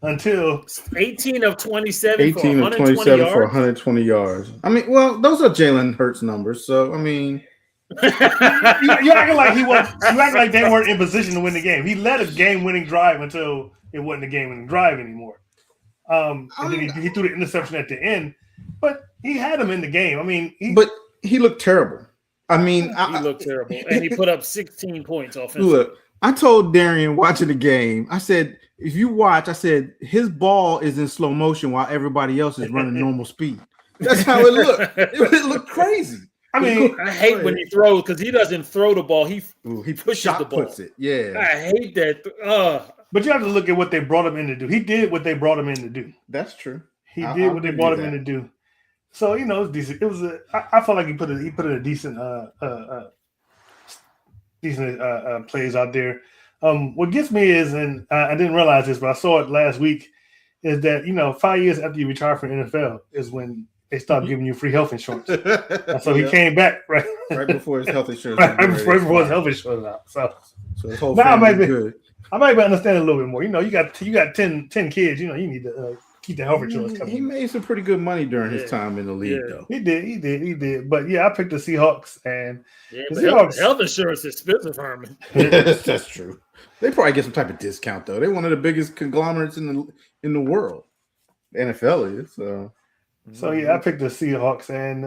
until 18 of 27 18 for of 120 27 yards. for 120 yards. I mean, well, those are Jalen Hurts numbers. So, I mean, you acting like he was. You acting like they weren't in position to win the game. He led a game-winning drive until it wasn't a game-winning drive anymore. And then he threw the interception at the end, but he had him in the game. I mean, but he looked terrible. I mean, he looked terrible, and he put up 16 points offensively. Look, I told Darian watching the game, I said, if you watch, I said his ball is in slow motion while everybody else is running normal speed. That's how it looked. It looked crazy. I mean, I hate when he throws because he doesn't throw the ball. He pushes the ball. Puts it. Yeah. I hate that. But you have to look at what they brought him in to do. He did what they brought him in to do. That's true. He did what they brought him in to do. So it was decent. It was I felt like he put in a decent plays out there. What gets me is, and I didn't realize this, but I saw it last week, is that 5 years after you retire from the NFL is when they stop giving you free health insurance. And so he came back right before his health insurance. right before his health insurance out. So his whole now family good. I might be understanding a little bit more. You got 10 kids. You need to keep the health insurance coming. He made some pretty good money during his time in the league, though. He did. But I picked the Seahawks, and the Seahawks, health insurance is expensive, Herman. That's true. They probably get some type of discount though. They're one of the biggest conglomerates in the world. The NFL is so. So I picked the Seahawks, and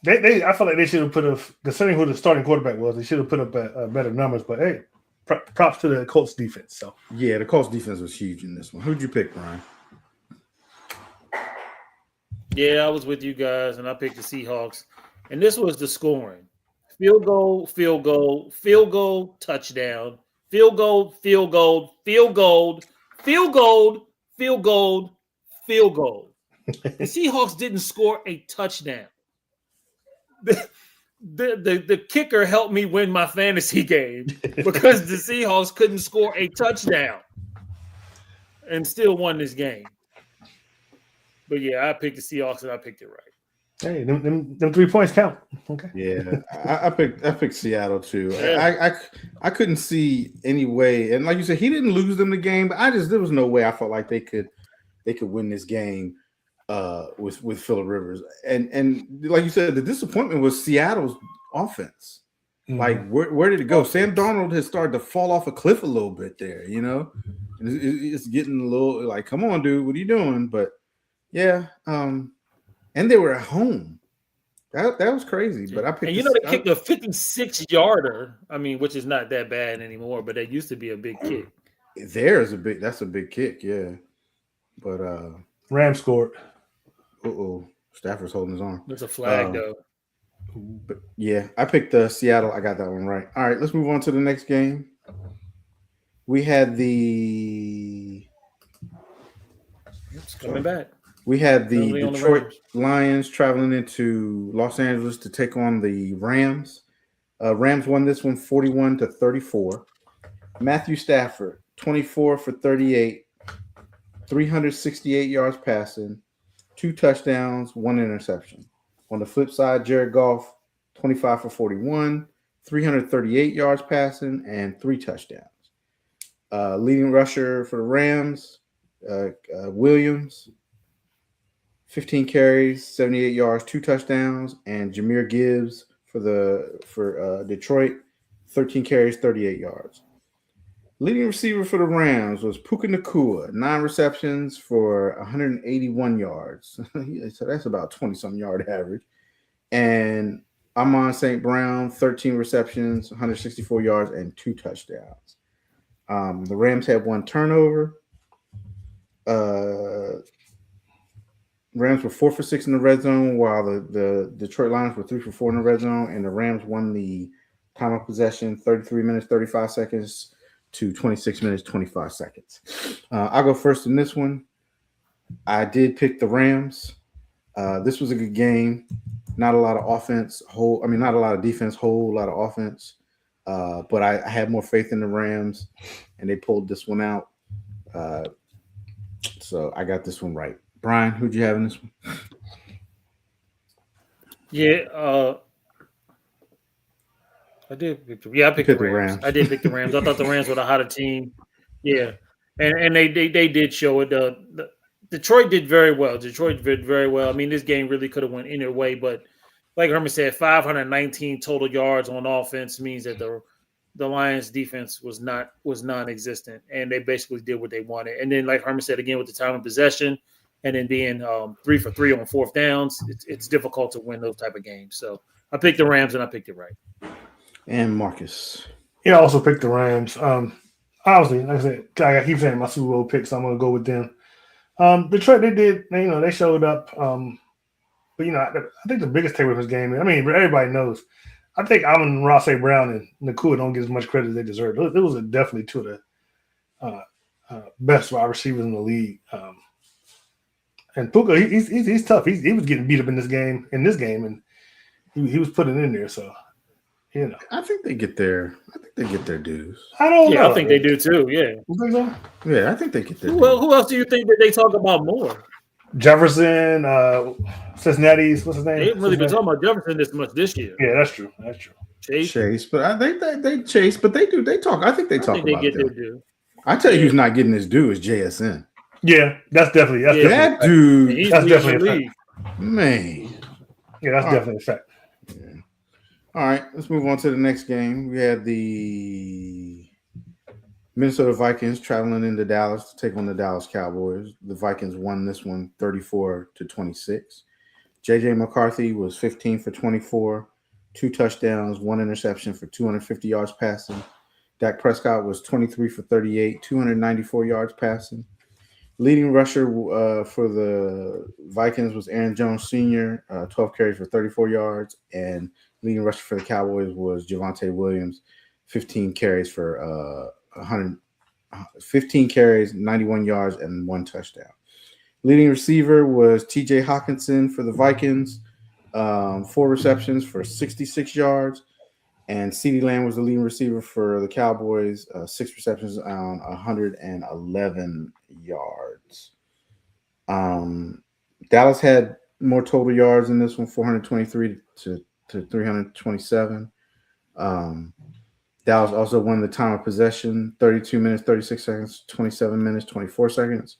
I feel like they should have put up, considering who the starting quarterback was, they should have put up better numbers. But hey, props to the Colts defense. So yeah, the Colts defense was huge in this one. Who'd you pick, Brian? Yeah, I was with you guys, and I picked the Seahawks. And this was the scoring: field goal, field goal, field goal, touchdown, field goal, field goal, field goal, field goal, field goal, field goal. The Seahawks didn't score a touchdown. The kicker helped me win my fantasy game because the Seahawks couldn't score a touchdown and still won this game. But yeah, I picked the Seahawks and I picked it right. Hey, them 3 points count. Okay. Yeah, I picked Seattle too. Yeah. I couldn't see any way, and like you said, he didn't lose them the game, but there was no way I felt like they could win this game with Philip Rivers. And like you said, the disappointment was Seattle's offense. Mm-hmm. Like where did it go? Sam Darnold has started to fall off a cliff a little bit there, and it's getting a little like, come on, dude, what are you doing? But yeah, and they were at home. That was crazy. But I picked. And they kicked a 56-yarder. I mean, which is not that bad anymore, but that used to be a big kick. That's a big kick, yeah. But Rams scored. Stafford's holding his arm. There's a flag though. But yeah, I picked Seattle. I got that one right. All right, let's move on to the next game. We had the coming back. We had the Detroit Lions traveling into Los Angeles to take on the Rams. Rams won this one 41-34. Matthew Stafford, 24 for 38, 368 yards passing, 2 touchdowns, 1 interception. On the flip side, Jared Goff, 25 for 41, 338 yards passing, and 3 touchdowns. Leading rusher for the Rams, Williams, 15 carries, 78 yards, 2 touchdowns, and Jahmyr Gibbs for Detroit, 13 carries, 38 yards. Leading receiver for the Rams was Puka Nacua, 9 receptions for 181 yards. So that's about 20-some yard average. And Amon St. Brown, 13 receptions, 164 yards, and 2 touchdowns. The Rams had 1 turnover. Rams were 4 for 6 in the red zone, while the Detroit Lions were 3 for 4 in the red zone, and the Rams won the time of possession 33 minutes, 35 seconds to 26 minutes, 25 seconds. I'll go first in this one. I did pick the Rams. This was a good game. Not a lot of offense, not a lot of defense, whole lot of offense. But I had more faith in the Rams, and they pulled this one out. So I got this one right. Brian, who'd you have in this one? Yeah, I did pick I picked the Rams. I did pick the Rams. I thought the Rams were the hotter team. Yeah, and they did show it. Detroit did very well. Detroit did very well. I mean, this game really could have went either way, but like Herman said, 519 total yards on offense means that the Lions defense was non-existent, and they basically did what they wanted. And then, like Herman said again, with the time of possession, and then being 3 for 3 on fourth downs, it's difficult to win those type of games. So I picked the Rams, and I picked it right. And Marcus. Yeah, I also picked the Rams. Obviously, like I said, I keep saying my Super Bowl pick, so I'm going to go with them. Detroit, they showed up. But, I think the biggest takeaway from this game, everybody knows. I think Amon-Ra St. Brown and Nakua don't get as much credit as they deserve. It was definitely two of the best wide receivers in the league. And Puka, he's tough. He was getting beat up in this game, and he was putting it in there. So, I think they get their dues. I don't know. Yeah, I think they do too. Yeah. You think so? Yeah, I think they get their dues. Well, who else do you think that they talk about more? Jefferson, Cincinnati's, what's his name? They haven't really been talking about Jefferson this much this year. Yeah, that's true. Chase, but I think they chase, but they do. They talk. I think they talk about get them. their due. I tell you, who's not getting his due is JSN. Yeah, that's definitely That dude. That's definitely a fact. Man. Yeah, that's definitely a fact. Yeah. All right, let's move on to the next game. We had the Minnesota Vikings traveling into Dallas to take on the Dallas Cowboys. The Vikings won this one 34-26. JJ McCarthy was 15 for 24, 2 touchdowns, 1 interception for 250 yards passing. Dak Prescott was 23 for 38, 294 yards passing. Leading rusher for the Vikings was Aaron Jones Sr., 12 carries for 34 yards, and leading rusher for the Cowboys was Javonte Williams, 15 carries for 15 carries, 91 yards, and 1 touchdown. Leading receiver was T.J. Hawkinson for the Vikings, 4 receptions for 66 yards, and CeeDee Lamb was the leading receiver for the Cowboys, 6 receptions on 111 yards. Dallas had more total yards in this one, 423 to 327. Dallas also won the time of possession, 32 minutes, 36 seconds, 27 minutes, 24 seconds.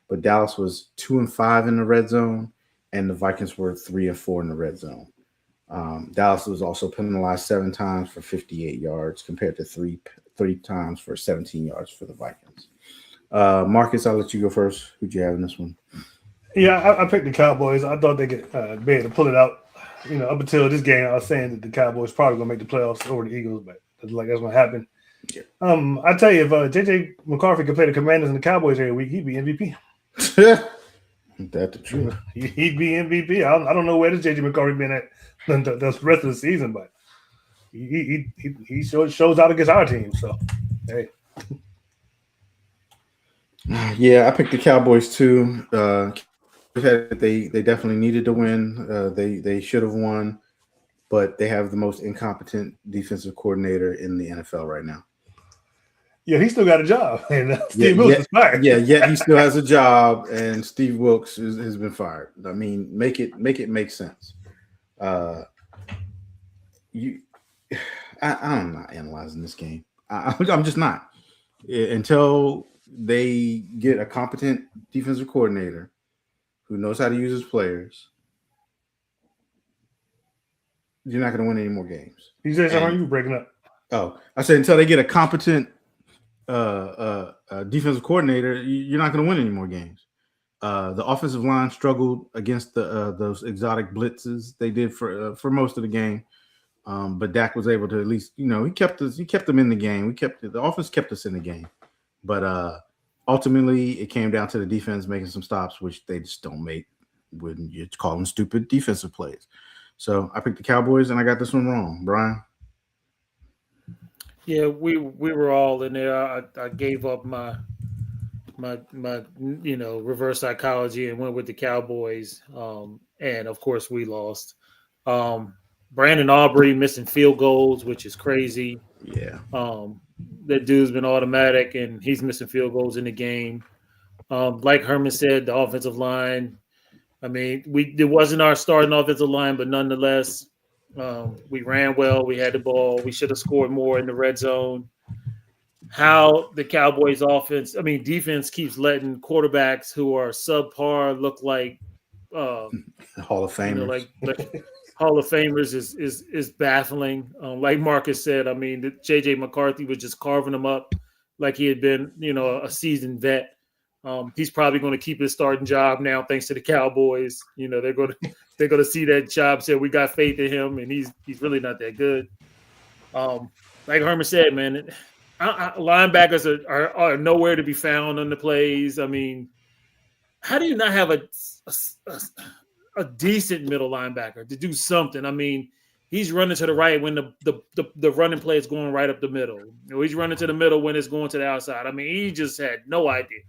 But Dallas was 2-5 in the red zone, and the Vikings were 3-4 in the red zone. Dallas was also penalized 7 times for 58 yards compared to 3 times for 17 yards for the Vikings. Marcus, I'll let you go first. Who'd you have in this one? Yeah, I picked the Cowboys. I thought they could be able to pull it out. Up until this game, I was saying that the Cowboys probably going to make the playoffs over the Eagles, but that's going to happen. Yeah. I tell you, if J.J. McCarthy could play the Commanders and the Cowboys every week, he'd be MVP. That's the truth. He'd be MVP. I don't know where does J.J. McCarthy been at the rest of the season, but he shows out against our team. So, hey. Yeah, I picked the Cowboys too. They definitely needed to win. They should have won, but they have the most incompetent defensive coordinator in the NFL right now. Yeah, he still got a job, and Steve Wilkes is fired. Yet he still has a job, and Steve Wilkes has been fired. I mean, make it make sense. I'm not analyzing this game. I'm just not until they get a competent defensive coordinator who knows how to use his players. You're not going to win any more games. You said something? You were breaking up. Oh, I said until they get a competent defensive coordinator, you're not going to win any more games. The offensive line struggled against those exotic blitzes they did for most of the game, but Dak was able to at least, he kept them in the game. The offense kept us in the game, but ultimately it came down to the defense making some stops, which they just don't make when you call them stupid defensive plays. So I picked the Cowboys, and I got this one wrong. Brian? Yeah, we were all in there. I gave up my reverse psychology and went with the Cowboys. And of course we lost. Brandon Aubrey missing field goals, which is crazy. Yeah. That dude's been automatic, and he's missing field goals in the game. Like Herman said, the offensive line. I mean, it wasn't our starting offensive line, but nonetheless, we ran well. We had the ball. We should have scored more in the red zone. How the Cowboys defense keeps letting quarterbacks who are subpar look like Hall of Famers. Like Hall of Famers is baffling. Like Marcus said, I mean, JJ McCarthy was just carving them up like he had been, a seasoned vet. He's probably going to keep his starting job now, thanks to the Cowboys. They're going to see that job. Say we got faith in him, and he's really not that good. Like Herman said, man, linebackers are nowhere to be found on the plays. I mean, how do you not have a decent middle linebacker to do something? I mean, he's running to the right when the running play is going right up the middle. He's running to the middle when it's going to the outside. I mean, he just had no idea.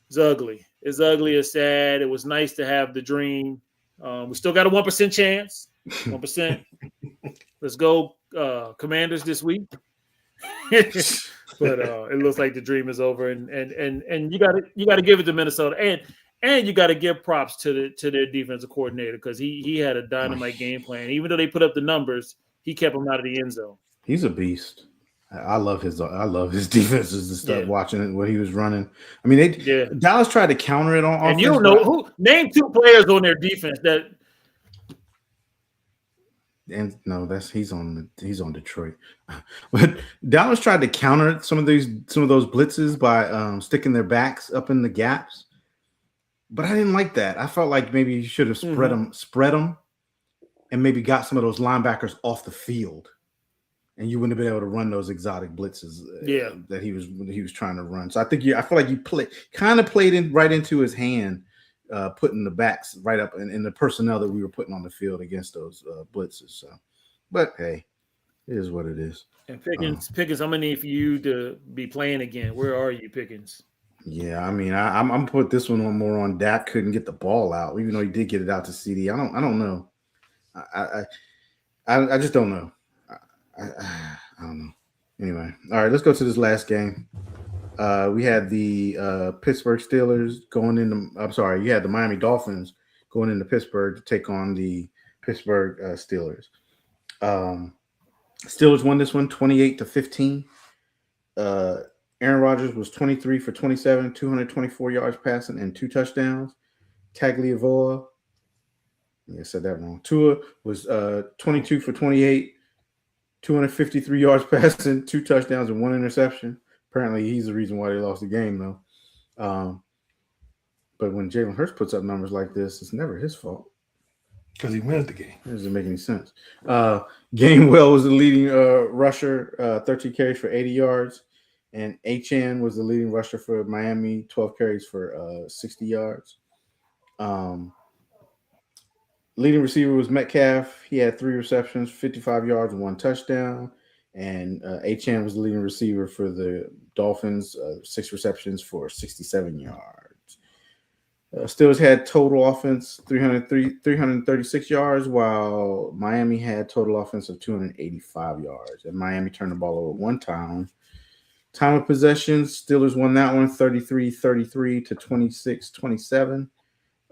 It's ugly. It's ugly. It's sad. It was nice to have the dream. We still got a 1% chance. 1%. Let's go, Commanders this week. But it looks like the dream is over, and you got to give it to Minnesota, and you got to give props to their defensive coordinator because he had a dynamite game plan. Even though they put up the numbers, he kept them out of the end zone. He's a beast. I love his defenses and stuff. Yeah. Watching it, what he was running. I mean, Dallas tried to counter it on offense. And you don't know who. Name 2 players on their defense that. And no, he's on Detroit. But Dallas tried to counter some of those blitzes by sticking their backs up in the gaps. But I didn't like that. I felt like maybe you should have spread them, and maybe got some of those linebackers off the field, and you wouldn't have been able to run those exotic blitzes that he was trying to run. So I feel like you played right into his hand. Putting the backs right up in the personnel that we were putting on the field against those blitzes. So, but hey, it is what it is. And Pickens, I'm gonna need for you to be playing again. Where are you, Pickens? Yeah, I mean, I'm gonna put this one more on Dak. Couldn't get the ball out, even though he did get it out to CD. I don't know. I just don't know. I don't know. Anyway, all right, let's go to this last game. We had the Pittsburgh Steelers going into. I'm sorry, you had the Miami Dolphins going into Pittsburgh to take on the Pittsburgh Steelers. Steelers won this one 28-15. Aaron Rodgers was 23 for 27, 224 yards passing, and 2 touchdowns. Tagliavoa, I said that wrong. Tua was 22 for 28, 253 yards passing, 2 touchdowns, and 1 interception. Apparently, he's the reason why they lost the game, though. But when Jalen Hurts puts up numbers like this, it's never his fault. Because he wins the game. It doesn't make any sense. Gainwell was the leading rusher, 13 carries for 80 yards. And Achane was the leading rusher for Miami, 12 carries for 60 yards. Leading receiver was Metcalf. He had 3 receptions, 55 yards, and 1 touchdown. And Achane was the leading receiver for the Dolphins, 6 receptions for 67 yards. Steelers had total offense 336 yards, while Miami had total offense of 285 yards. And Miami turned the ball over 1 time. Time of possession, Steelers won that one 33-33 to 26-27.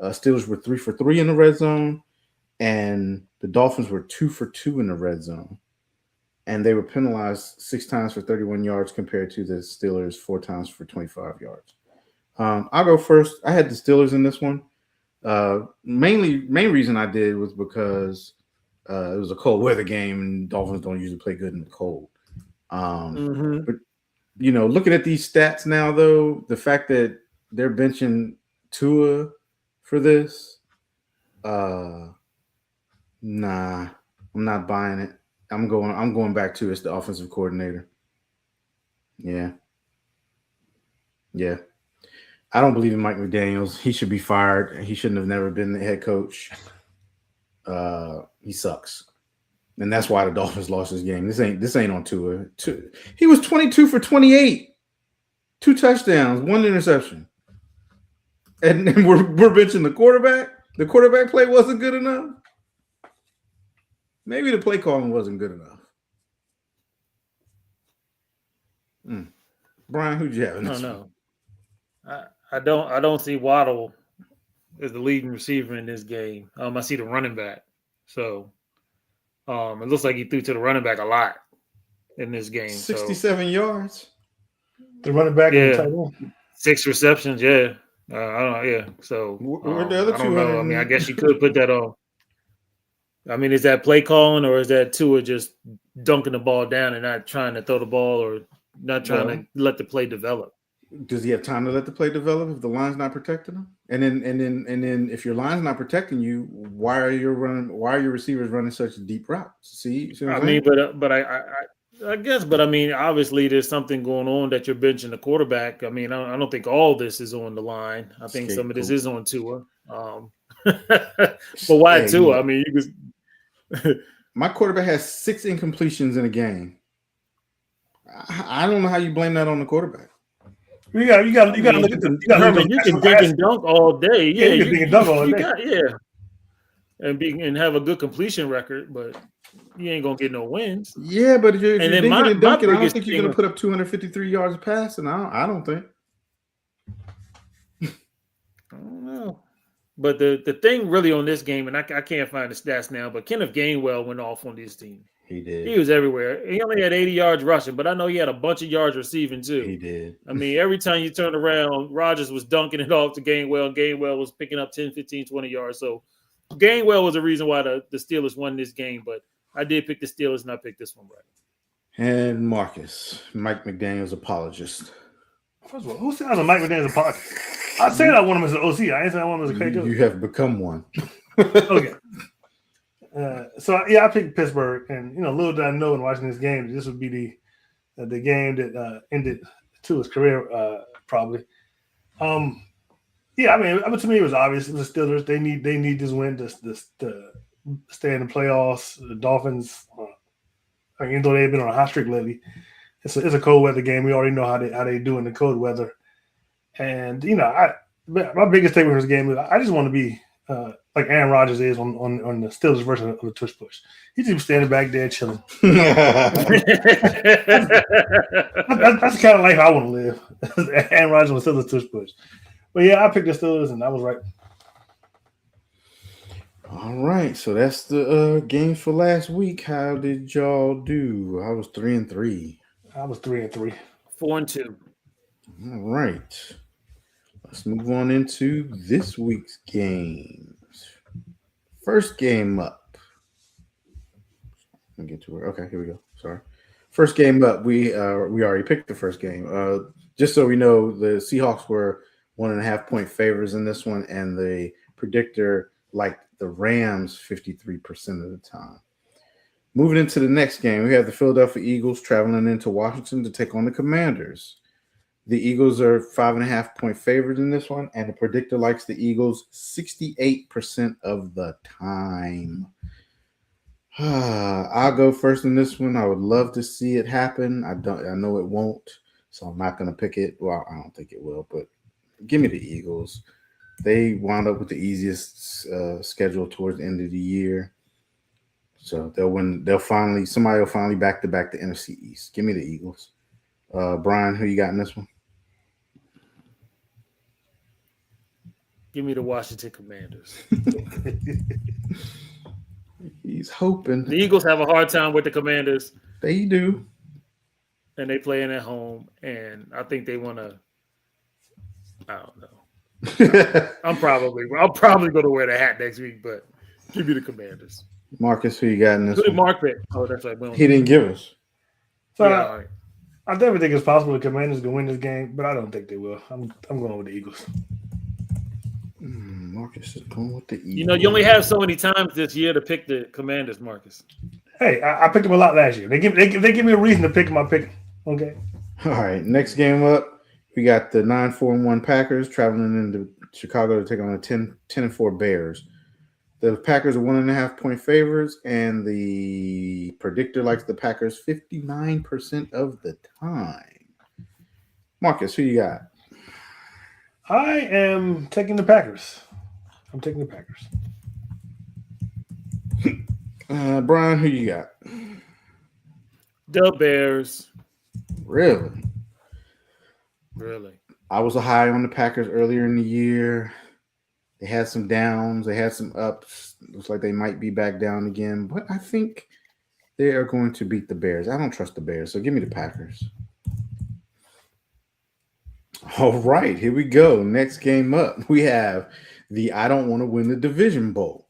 Steelers were 3 for 3 in the red zone, and the Dolphins were 2 for 2 in the red zone. And they were penalized 6 times for 31 yards compared to the Steelers 4 times for 25 yards. I'll go first. I had the Steelers in this one. Main reason I did was because it was a cold weather game, and Dolphins don't usually play good in the cold. But looking at these stats now, though, the fact that they're benching Tua for this, nah, I'm not buying it. I'm going back to it's the offensive coordinator. Yeah. I don't believe in Mike McDaniels. He should be fired. He shouldn't have never been the head coach. He sucks. And that's why the Dolphins lost this game. This ain't on Tua. He was 22 for 28, 2 touchdowns, 1 interception. And we're benching the quarterback. The quarterback play wasn't good enough. Maybe the play calling wasn't good enough. Brian, who'd you have in this one? I I don't see Waddle as the leading receiver in this game. I see the running back. So it looks like he threw to the running back a lot in this game. 67 yards. The running back and the Yeah. tight end. 6 receptions, yeah. I don't know, yeah. So Where'd the other I don't know. 200 I mean, I guess you could put that on. I mean, is that play calling or is that Tua just dunking the ball down and not trying to throw the ball or not trying to let the play develop? Does he have time to let the play develop if the line's not protecting him? And then if your line's not protecting you, why are your receivers running such deep routes? See what I I'm mean, saying? but I guess, but I mean, obviously, there's something going on that you're benching the quarterback. I mean, I don't think all this is on the line. I think some of this is on Tua. But why Hey, Tua? I mean, you could. My quarterback has 6 incompletions in a game. I don't know how you blame that on the quarterback. You got to look at the. You got to Herman, you can dink and dunk all day. Yeah, you can dink and dunk all day. And have a good completion record, but you ain't gonna get no wins. Yeah, but if you're then dinking and dunking, I don't biggest think you're thing going to put up 253 yards of passing. I don't think. I don't know. But the thing really on this game, and I can't find the stats now, but Kenneth Gainwell went off on this team. He did. He was everywhere. He only had 80 yards rushing, but I know he had a bunch of yards receiving too. He did. I mean, every time you turn around, Rodgers was dunking it off to Gainwell, and Gainwell was picking up 10, 15, 20 yards. So Gainwell was the reason why the Steelers won this game, but I did pick the Steelers, and I picked this one right. And Marcus, Mike McDaniel's apologist. First of all, who said I'm a Mike McDaniel's apologist? I said I want him as an OC. I ain't saying I want him as a coach. You have become one. Okay. I picked Pittsburgh, and little did I know in watching this game, this would be the game that ended Tua's career, probably. I mean, to me it was obvious. The Steelers they need this win to stay in the playoffs. The Dolphins, even though they've been on a hot streak lately, it's a cold weather game. We already know how they do in the cold weather, and my biggest takeaway from this game is I just want to be like Aaron Rodgers is on the Steelers version of the tush push. He's just standing back there chilling. That's the kind of life I want to live. Aaron Rodgers on the Steelers tush push. But yeah, I picked the Steelers and I was right. All right, so that's the games for last week. How did y'all do? I was 3-3. I was 3-3. 4-2. All right. Let's move on into this week's games. First game up. Let me get to where. Okay, here we go. Sorry. First game up. We already picked the first game. Just so we know, the Seahawks were 1.5-point favors in this one, and the predictor liked the Rams 53% of the time. Moving into the next game, we have the Philadelphia Eagles traveling into Washington to take on the Commanders. The Eagles are 5.5-point favorites in this one, and the predictor likes the Eagles 68% of the time. I'll go first in this one. I would love to see it happen. I know it won't, so I'm not going to pick it. Well, I don't think it will, but give me the Eagles. They wound up with the easiest schedule towards the end of the year. So they'll win. Somebody will finally back-to-back the NFC East. Give me the Eagles. Brian, who you got in this one? Give me the Washington Commanders. He's hoping. The Eagles have a hard time with the Commanders. They do. And they playing at home, and I think they want to. I don't know. I'll probably go to wear the hat next week, but give me the Commanders. Marcus, who you got in this Who did one? Mark pick? Oh, that's right. He didn't give us. So Yeah, all right. I definitely think it's possible the Commanders can win this game, but I don't think they will. I'm going with the Eagles. Marcus is going with the Eagles. You only have so many times this year to pick the Commanders, Marcus. Hey, I picked them a lot last year. They give me a reason to pick them. I pick them. Okay. All right, next game up, we got the 9-4-1 Packers traveling into Chicago to take on the 10-4 Bears. The Packers are 1.5-point favorites, and the predictor likes the Packers 59% of the time. Marcus, who you got? I am taking the Packers. I'm taking the Packers. Brian, who you got? The Bears. Really? I was high on the Packers earlier in the year. They had some downs, they had some ups. Looks like they might be back down again, but I think they are going to beat the Bears. I don't trust the Bears, so give me the Packers. All right, here we go. Next game up, we have the I don't want to win the division bowl.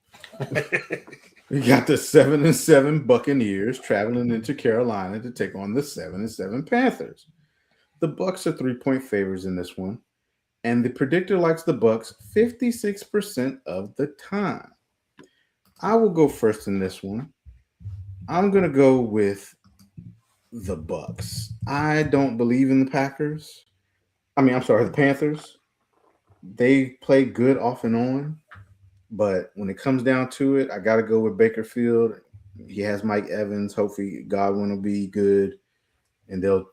We got the 7-7 Buccaneers traveling into Carolina to take on the 7-7 Panthers. The Bucs are 3-point favorites in this one, and the predictor likes the Bucs 56% of the time. I will go first in this one. I'm going to go with the Bucs. I don't believe in the Packers. The Panthers. They play good off and on, but when it comes down to it, I got to go with Baker Field. He has Mike Evans. Hopefully Godwin will be good, and they'll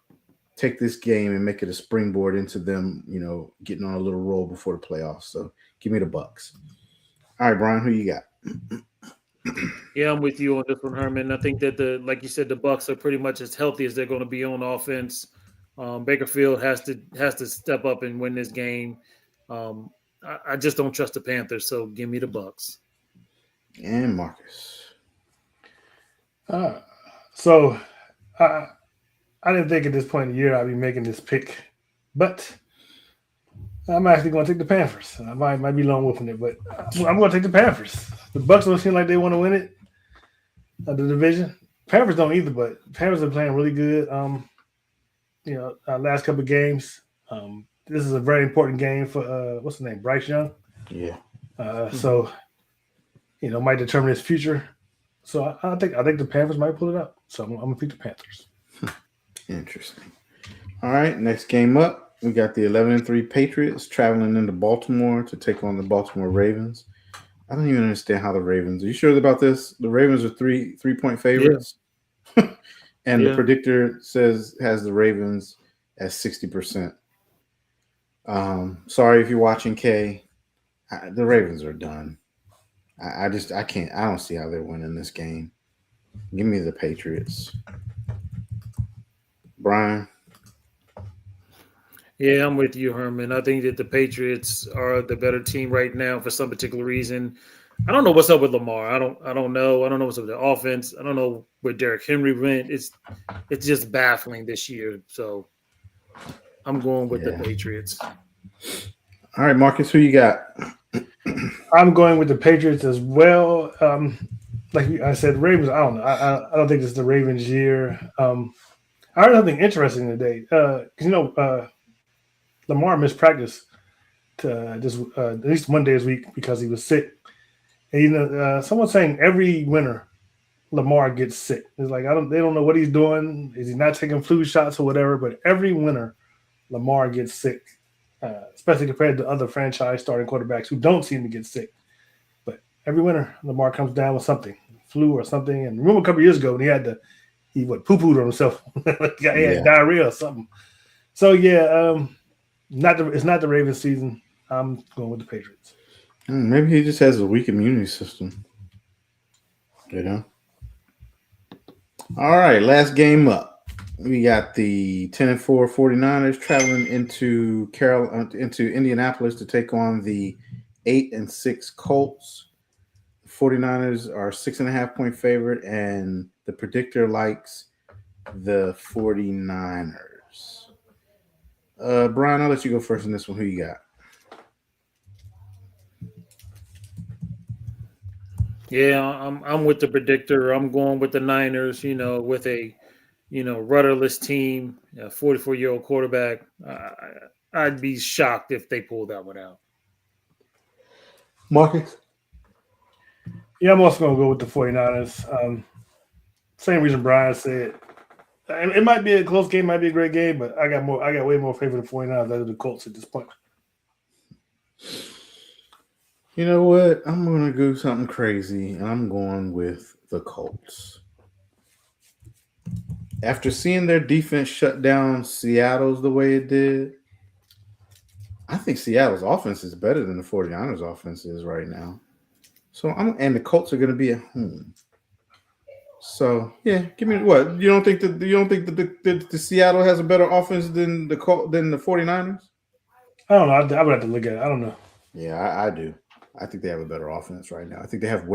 take this game and make it a springboard into them, getting on a little roll before the playoffs. So give me the Bucs. All right, Brian, who you got? Yeah, I'm with you on this one, Herman. I think that like you said, the Bucs are pretty much as healthy as they're going to be on offense. Baker Field has to step up and win this game. I just don't trust the Panthers, so give me the Bucs. And Marcus. So I didn't think at this point in the year I'd be making this pick, but I'm actually going to take the Panthers. I might be lone wolfing it, but I'm going to take the Panthers. The Bucs don't seem like they want to win it, the division. Panthers don't either, but Panthers are playing really good. Last couple of games. This is a very important game for what's his name, Bryce Young. Yeah. So might determine his future. So I think the Panthers might pull it up. So I'm gonna pick the Panthers. Interesting. All right, next game up, we got the 11-3 Patriots traveling into Baltimore to take on the Baltimore Ravens. I don't even understand how the Ravens. Are you sure about this? The Ravens are 3-point favorites, and the predictor has the Ravens at 60%. Sorry if you're watching, Kay. The Ravens are done. I can't. I don't see how they're winning this game. Give me the Patriots. Brian? Yeah, I'm with you, Herman. I think that the Patriots are the better team right now for some particular reason. I don't know what's up with Lamar. I don't know. I don't know what's up with the offense. I don't know where Derrick Henry went. It's just baffling this year. So I'm going with the Patriots. All right, Marcus, who you got? I'm going with the Patriots as well. Like I said, Ravens. I don't know. I don't think this is the Ravens' year. I heard something interesting today. Lamar missed practice to just at least one day this week because he was sick. And someone's saying every winter Lamar gets sick. It's like they don't know what he's doing. Is he not taking flu shots or whatever? But every winter Lamar gets sick, especially compared to other franchise starting quarterbacks who don't seem to get sick. But every winter Lamar comes down with something, flu or something. And remember a couple years ago when he poo-pooed on himself. He had diarrhea or something. So it's not the Ravens season. I'm going with the Patriots. Maybe he just has a weak immunity system. All right, last game up. We got the 10-4 49ers traveling into Indianapolis to take on the 8-6 Colts. 49ers are 6.5-point favorite, and the predictor likes the 49ers. Brian, I'll let you go first in this one. Who you got? Yeah, I'm with the predictor. I'm going with the Niners, with a, rudderless team, a 44-year-old quarterback. I'd be shocked if they pulled that one out. Marcus? Yeah, I'm also going to go with the 49ers. Same reason Brian said. It might be a close game, might be a great game, but I got way more favor of the 49ers than the Colts at this point. You know what? I'm going to do something crazy, and I'm going with the Colts. After seeing their defense shut down Seattle's the way it did, I think Seattle's offense is better than the 49ers offense is right now. And the Colts are going to be at home. So, yeah, give me what? You don't think that the Seattle has a better offense than the 49ers? I don't know. I would have to look at it. I don't know. Yeah, I do. I think they have a better offense right now. I think they have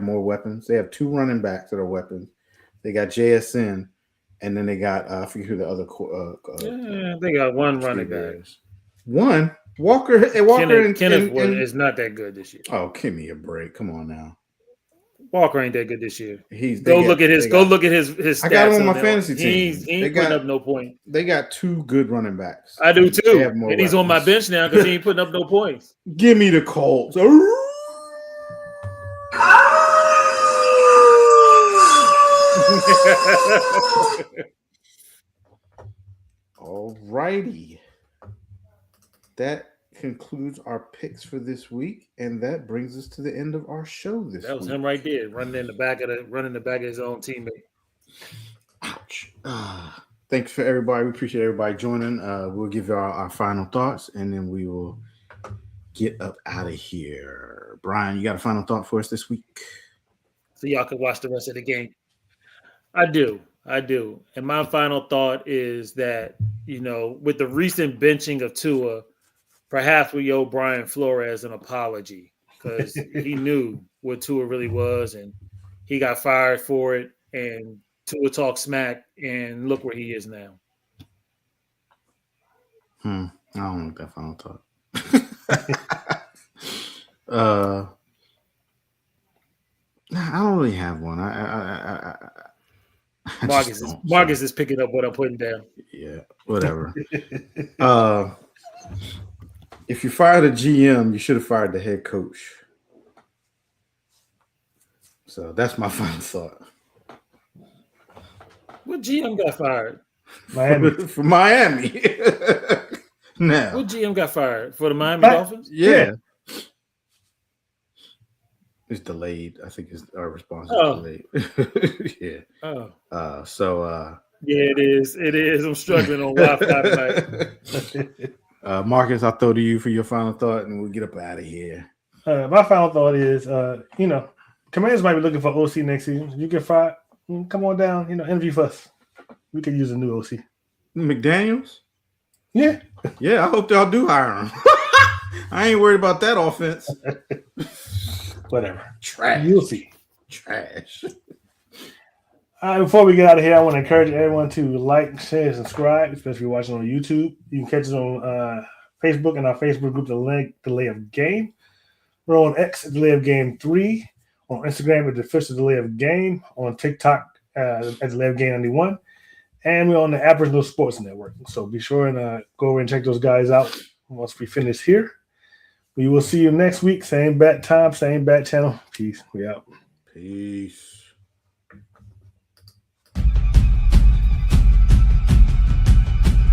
more weapons. They have 2 running backs that are weapons. They got JSN, and then they got I forget who the other They got one running receiver back. is. One Walker. Walker Kenneth and is not that good this year. oh, give me a break! Come on now. Walker ain't that good this year. Look at his stats. I got him on my fantasy team. He ain't putting up no point. They got 2 good running backs. I do too. And weapons. he's on my bench now because he ain't putting up no points. Give me the Colts. All righty. That concludes our picks for this week, and that brings us to the end of our show this week. That was him right there, running in the back of his own teammate. Ouch. Thanks for everybody. We appreciate everybody joining. We'll give you our final thoughts, and then we will get up out of here. Brian, you got a final thought for us this week? So y'all can watch the rest of the game. I do. And my final thought is that, with the recent benching of Tua, perhaps we owe Brian Flores an apology because he knew what Tua really was, and he got fired for it, and Tua talked smack, and look where he is now. I don't know that final thought. I don't really have one. Marcus is picking up what I'm putting down. Yeah, whatever. If you fired a GM, you should have fired the head coach. So that's my final thought. What GM got fired? Miami. For Miami. Now. What GM got fired? For the Miami Dolphins? Yeah. It's delayed. I think our response is delayed. Yeah. Oh. Yeah, it is. I'm struggling on Wi-Fi tonight. Marcus, I'll throw to you for your final thought, and we'll get up out of here. My final thought is, Commanders might be looking for OC next season. You get fired, come on down. Interview for us. We could use a new OC. McDaniels? Yeah. Yeah, I hope y'all do hire him. I ain't worried about that offense. Whatever. Trash. You'll see. Trash. Before we get out of here, I want to encourage everyone to like, share, and subscribe, especially if you're watching on YouTube. You can catch us on Facebook and our Facebook group, The Delay of Game. We're on X at Delay of Game 3. On Instagram at The Official Delay of Game. On TikTok at Delay of Game 91. And we're on the Aboriginal Sports Network. So be sure and go over and check those guys out once we finish here. We will see you next week. Same bat time, same bat channel. Peace. We out. Peace.